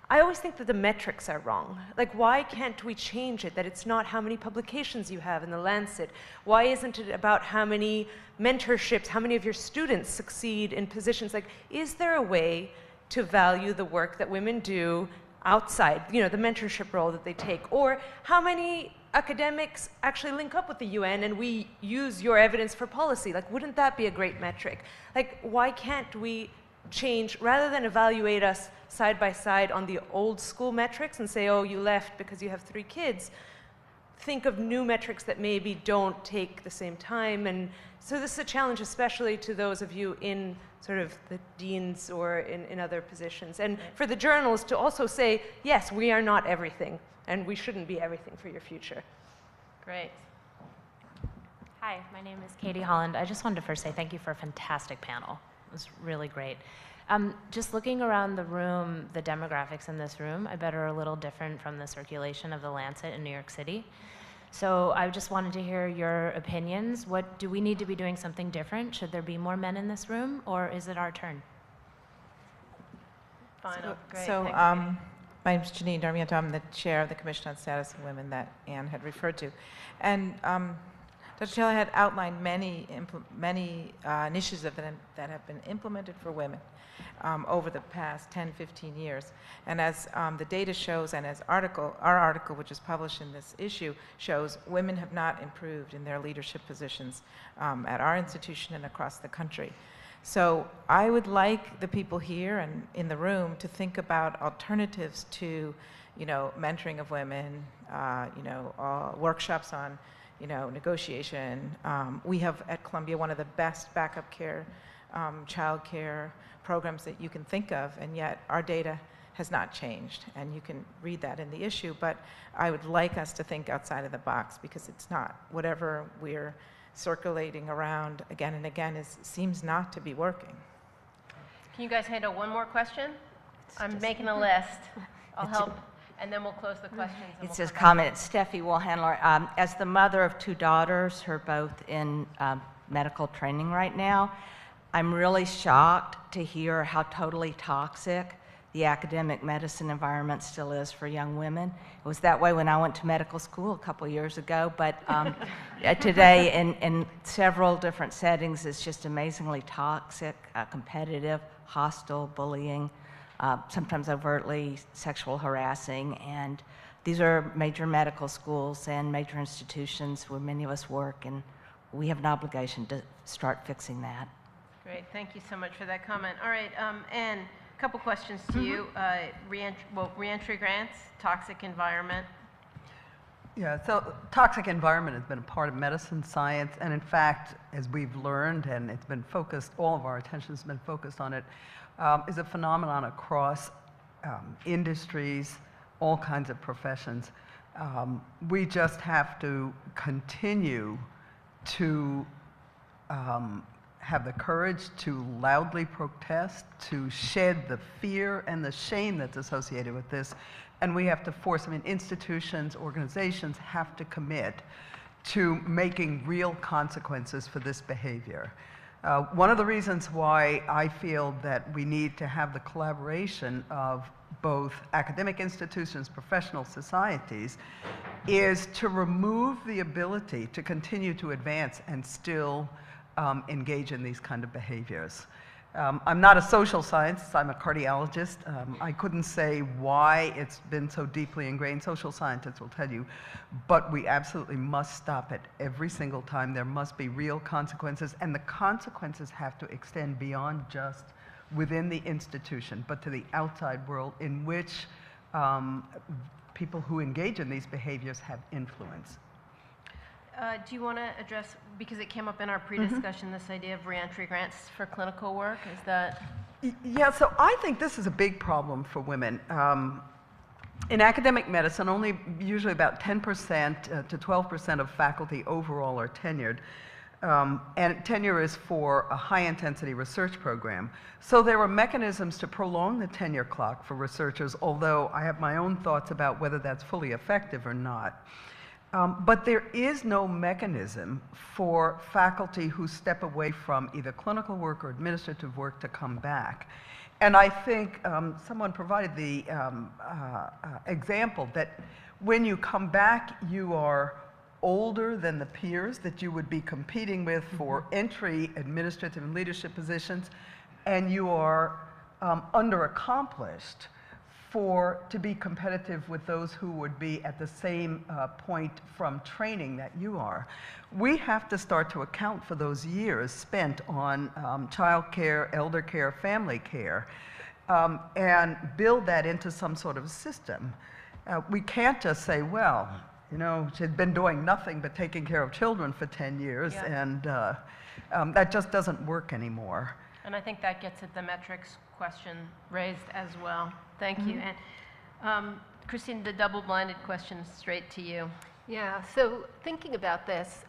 I always think that the metrics are wrong. Like, why can't we change it? That it's not how many publications you have in the Lancet. Why isn't it about how many mentorships, how many of your students succeed in positions? Like, is there a way to value the work that women do outside, the mentorship role that they take? Or how many academics actually link up with the UN and we use your evidence for policy? Like, wouldn't that be a great metric? Like, why can't we change, rather than evaluate us side by side on the old school metrics and say, oh, you left because you have 3 kids, think of new metrics that maybe don't take the same time. And so this is a challenge, especially to those of you in sort of the deans or in other positions. And for the journals to also say, yes, we are not everything, and we shouldn't be everything for your future. Great. Hi, my name is Katie Holland. I just wanted to first say thank you for a fantastic panel. It was really great. Just looking around the room, the demographics in this room, I bet are a little different from the circulation of the Lancet in New York City. So I just wanted to hear your opinions. What do we need to be doing something different? Should there be more men in this room, or is it our turn? Final. Great. So, Thanks, my name is Janine Darmiento. I'm the chair of the Commission on Status of Women that Anne had referred to. And Dr. Taylor had outlined many initiatives that have been implemented for women over the past 10, 15 years. And as the data shows, and as our article, which is published in this issue, shows, women have not improved in their leadership positions at our institution and across the country. So I would like the people here and in the room to think about alternatives to, mentoring of women, workshops on, negotiation. We have at Columbia one of the best backup care, child care programs that you can think of, and yet our data has not changed. And you can read that in the issue, but I would like us to think outside of the box, because it's not. Whatever we're circulating around again and again seems not to be working. Can you guys handle one more question? I'm making a list. I'll help, and then we'll close the questions. And It's we'll just come back. comment. Steffi Woolhandler. As the mother of 2 daughters, who are both in medical training right now, I'm really shocked to hear how totally toxic the academic medicine environment still is for young women. It was that way when I went to medical school a couple years ago, but today in several different settings, it's just amazingly toxic, competitive, hostile, bullying, sometimes overtly sexual harassing. And these are major medical schools and major institutions where many of us work, and we have an obligation to start fixing that. Great, thank you so much for that comment. All right, Anne, a couple questions to you. Reentry grants, toxic environment. Yeah, so toxic environment has been a part of medicine, science, and in fact, as we've learned, and it's been focused, all of our attention has been focused on it, is a phenomenon across industries, all kinds of professions. We just have to continue to have the courage to loudly protest, to shed the fear and the shame that's associated with this. And we have to force, institutions, organizations have to commit to making real consequences for this behavior. One of the reasons why I feel that we need to have the collaboration of both academic institutions, professional societies, is to remove the ability to continue to advance and still engage in these kind of behaviors. I'm not a social scientist, I'm a cardiologist. I couldn't say why it's been so deeply ingrained. Social scientists will tell you, but we absolutely must stop it every single time. There must be real consequences, and the consequences have to extend beyond just within the institution, but to the outside world in which people who engage in these behaviors have influence. Do you want to address, because it came up in our pre-discussion, this idea of reentry grants for clinical work? Is that? Yeah, so I think this is a big problem for women. In academic medicine, only usually about 10% to 12% of faculty overall are tenured. And tenure is for a high-intensity research program. So there are mechanisms to prolong the tenure clock for researchers, although I have my own thoughts about whether that's fully effective or not. But there is no mechanism for faculty who step away from either clinical work or administrative work to come back. And I think someone provided the example that when you come back, you are older than the peers that you would be competing with for entry administrative and leadership positions, and you are underaccomplished to be competitive with those who would be at the same point from training that you are. We have to start to account for those years spent on child care, elder care, family care, and build that into some sort of system. We can't just say, well, you know, she's been doing nothing but taking care of children for 10 years, and that just doesn't work anymore. And I think that gets at the metrics question raised as well. Thank you. And Christine, the double-blinded question is straight to you. Yeah, so thinking about this,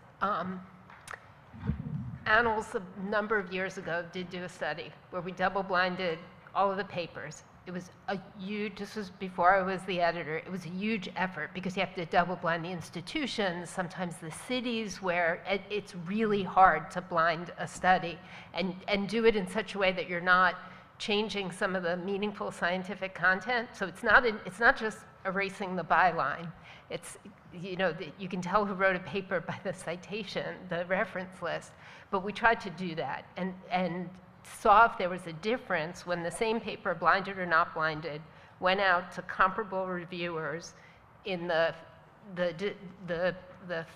Annals a number of years ago did do a study where we double-blinded all of the papers. It was a huge, this was before I was the editor, it was a huge effort because you have to double-blind the institutions, sometimes the cities where it's really hard to blind a study and do it in such a way that you're not changing some of the meaningful scientific content. So it's not just erasing the byline. It's, you know, you can tell who wrote a paper by the citation, the reference list, but we tried to do that and saw if there was a difference when the same paper, blinded or not blinded, went out to comparable reviewers in the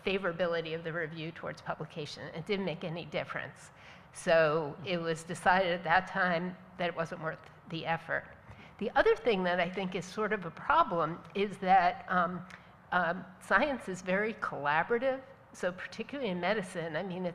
favorability of the review towards publication. It didn't make any difference. So it was decided at that time that it wasn't worth the effort. The other thing that I think is sort of a problem is that science is very collaborative. So particularly in medicine, I mean,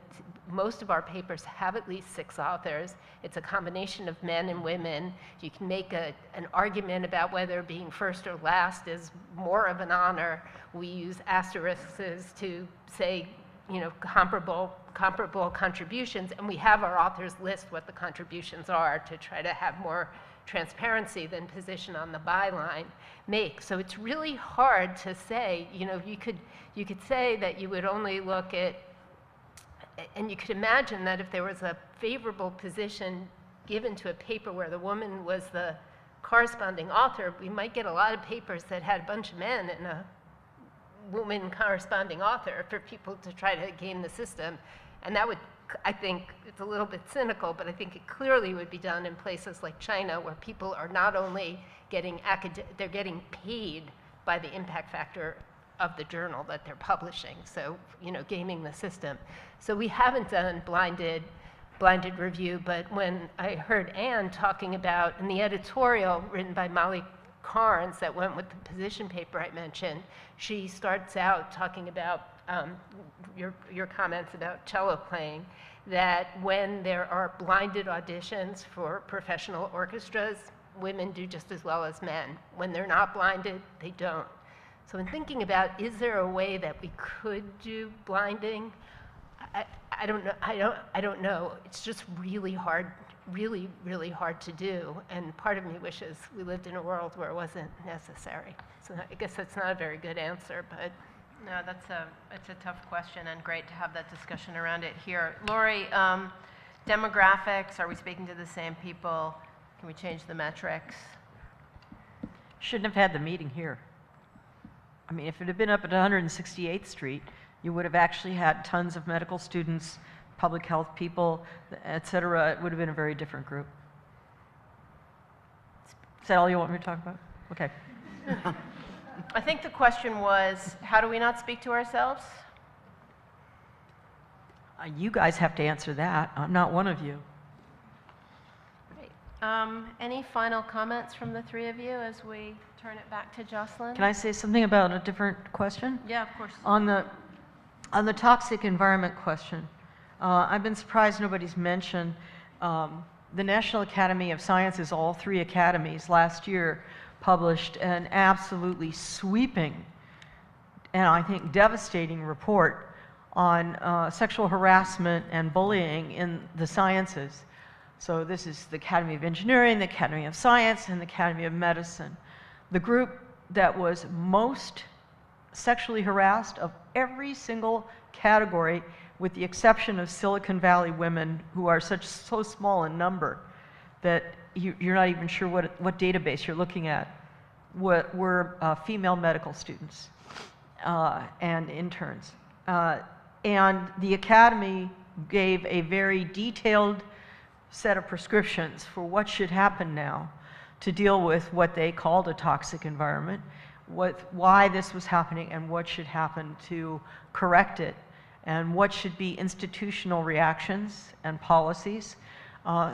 most of our papers have at least 6 authors. It's a combination of men and women. You can make an argument about whether being first or last is more of an honor. We use asterisks to say, you know, comparable contributions, and we have our authors list what the contributions are to try to have more transparency than position on the byline make. So it's really hard to say, you know, you could say that you would only look at, and you could imagine that if there was a favorable position given to a paper where the woman was the corresponding author, we might get a lot of papers that had a bunch of men and a woman corresponding author for people to try to game the system. And that would, I think, it's a little bit cynical, but I think it clearly would be done in places like China where people are not only getting they're getting paid by the impact factor of the journal that they're publishing. So, you know, gaming the system. So we haven't done blinded review, but when I heard Anne talking about, in the editorial written by Molly Carnes that went with the position paper I mentioned, she starts out talking about your comments about cello playing, that when there are blinded auditions for professional orchestras, women do just as well as men. When they're not blinded, they don't. So in thinking about, is there a way that we could do blinding? I don't know. I don't know. It's just really hard, really, really hard to do. And part of me wishes we lived in a world where it wasn't necessary. So I guess that's not a very good answer, but. No, it's a tough question, and great to have that discussion around it here. Laurie, Demographics, are we speaking to the same people? Can we change the metrics? Shouldn't have had the meeting here. I mean, if it had been up at 168th Street, you would have actually had tons of medical students, public health people, et cetera. It would have been a very different group. Is that all you want me to talk about? Okay. I think the question was, how do we not speak to ourselves? You guys have to answer that. I'm not one of you. Great. Any final comments from the three of you as we turn it back to Jocalyn? Can I say something about a different question? Yeah, of course. On the toxic environment question, I've been surprised nobody's mentioned the National Academy of Sciences, all three academies, last year published an absolutely sweeping and I think devastating report on sexual harassment and bullying in the sciences. So this is the Academy of Engineering, the Academy of Science, and the Academy of Medicine. The group that was most sexually harassed of every single category, with the exception of Silicon Valley women, who are so small in number that you're not even sure what database you're looking at, were female medical students and interns. And the Academy gave a very detailed set of prescriptions for what should happen now to deal with what they called a toxic environment, why this was happening, and what should happen to correct it, and what should be institutional reactions and policies.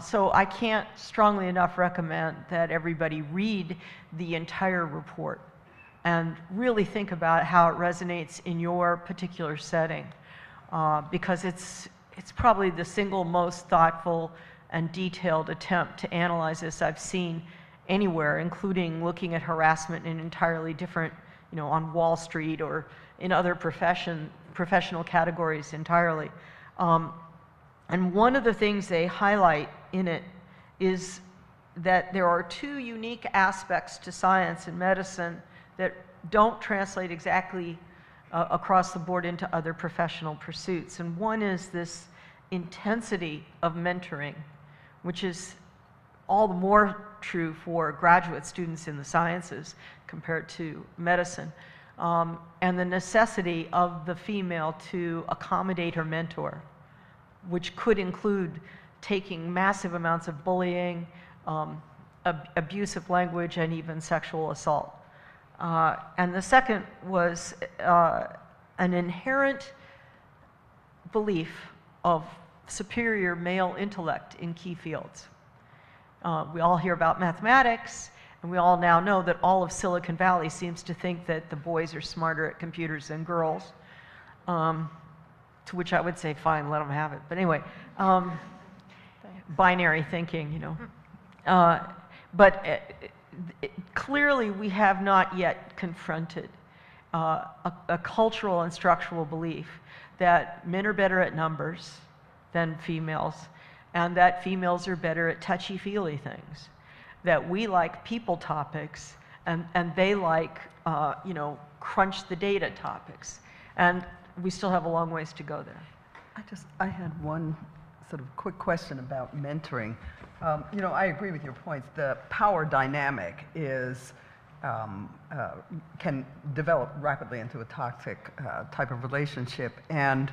So I can't strongly enough recommend that everybody read the entire report and really think about how it resonates in your particular setting. Because it's probably the single most thoughtful and detailed attempt to analyze this I've seen anywhere, including looking at harassment in entirely different, on Wall Street or in other professional categories entirely. And one of the things they highlight in it is that there are two unique aspects to science and medicine that don't translate exactly across the board into other professional pursuits. And one is this intensity of mentoring, which is all the more true for graduate students in the sciences compared to medicine, and the necessity of the female to accommodate her mentor, which could include taking massive amounts of bullying, abusive language, and even sexual assault. And the second was an inherent belief of superior male intellect in key fields. We all hear about mathematics, and we all now know that all of Silicon Valley seems to think that the boys are smarter at computers than girls, to which I would say, fine, let them have it. But anyway, binary thinking, But clearly, we have not yet confronted a cultural and structural belief that men are better at numbers than females, and that females are better at touchy-feely things, that we like people topics, and they like, crunch the data topics. And we still have a long ways to go there. I had one sort of quick question about mentoring. I agree with your points. The power dynamic can develop rapidly into a toxic type of relationship. And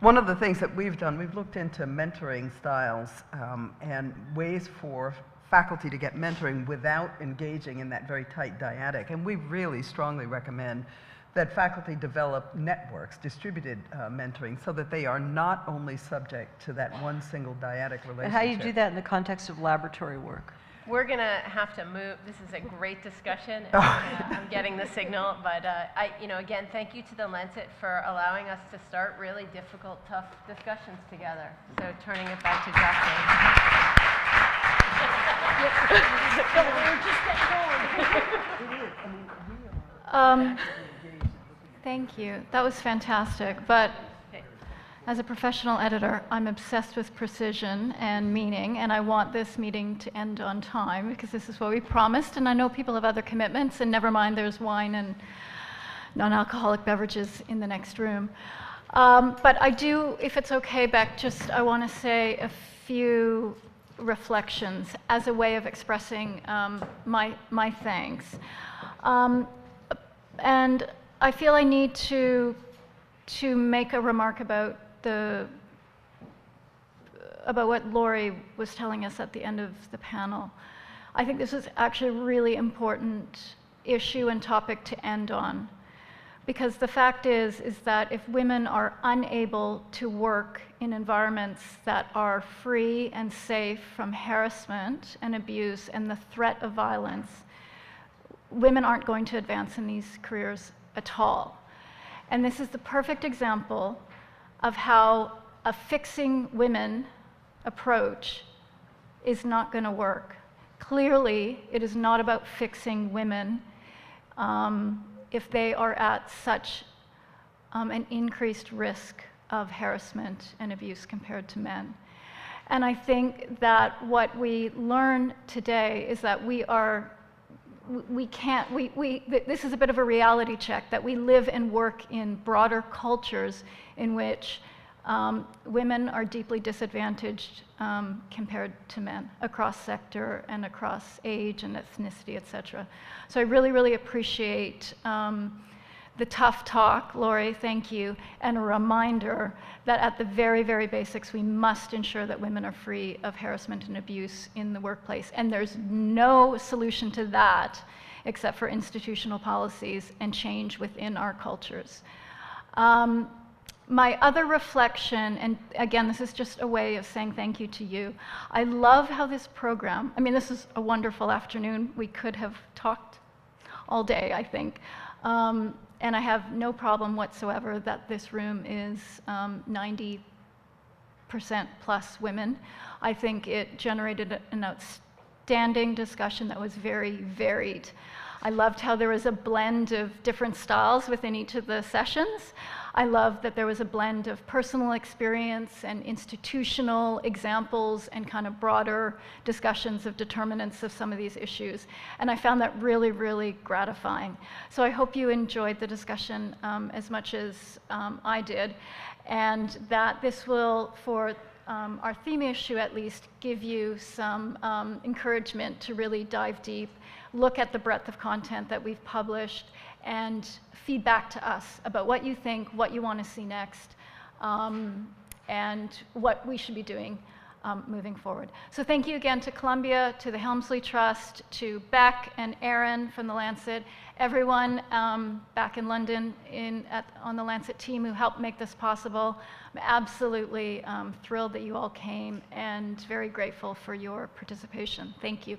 one of the things that we've done, we've looked into mentoring styles and ways for faculty to get mentoring without engaging in that very tight dyadic. And we really strongly recommend that faculty develop networks, distributed mentoring, so that they are not only subject to that one single dyadic relationship. And how do you do that in the context of laboratory work? We're going to have to move. This is a great discussion. And, I'm getting the signal. But, again, thank you to the Lancet for allowing us to start really difficult, tough discussions together. So turning it back to Jocalyn. Thank you. That was fantastic. But as a professional editor, I'm obsessed with precision and meaning, and I want this meeting to end on time because this is what we promised, and I know people have other commitments, and never mind, there's wine and non-alcoholic beverages in the next room. But I do, if it's okay, Beck, I want to say a few reflections as a way of expressing my thanks. And I feel I need to make a remark about what Laurie was telling us at the end of the panel. I think this is actually a really important issue and topic to end on, because the fact is that if women are unable to work in environments that are free and safe from harassment and abuse and the threat of violence, women aren't going to advance in these careers at all. And this is the perfect example of how a fixing women approach is not going to work. Clearly, it is not about fixing women if they are at such an increased risk of harassment and abuse compared to men. And I think that what we learn today is that this is a bit of a reality check, that we live and work in broader cultures in which women are deeply disadvantaged compared to men across sector and across age and ethnicity, etc. So I really, really appreciate the tough talk, Laurie, thank you, and a reminder that at the very, very basics, we must ensure that women are free of harassment and abuse in the workplace. And there's no solution to that except for institutional policies and change within our cultures. My other reflection, and again, this is just a way of saying thank you to you. I love how this program, I mean, this is a wonderful afternoon. We could have talked all day, I think. And I have no problem whatsoever that this room is 90% plus women. I think it generated an outstanding discussion that was very varied. I loved how there was a blend of different styles within each of the sessions. I loved that there was a blend of personal experience and institutional examples and kind of broader discussions of determinants of some of these issues. And I found that really, really gratifying. So I hope you enjoyed the discussion as much as I did, and that this will, for our theme issue at least, give you some encouragement to really dive deep, look at the breadth of content that we've published, and feedback to us about what you think, what you want to see next, and what we should be doing moving forward. So thank you again to Columbia, to the Helmsley Trust, to Beck and Aaron from the Lancet, everyone back in London on the Lancet team who helped make this possible. I'm absolutely thrilled that you all came and very grateful for your participation. Thank you.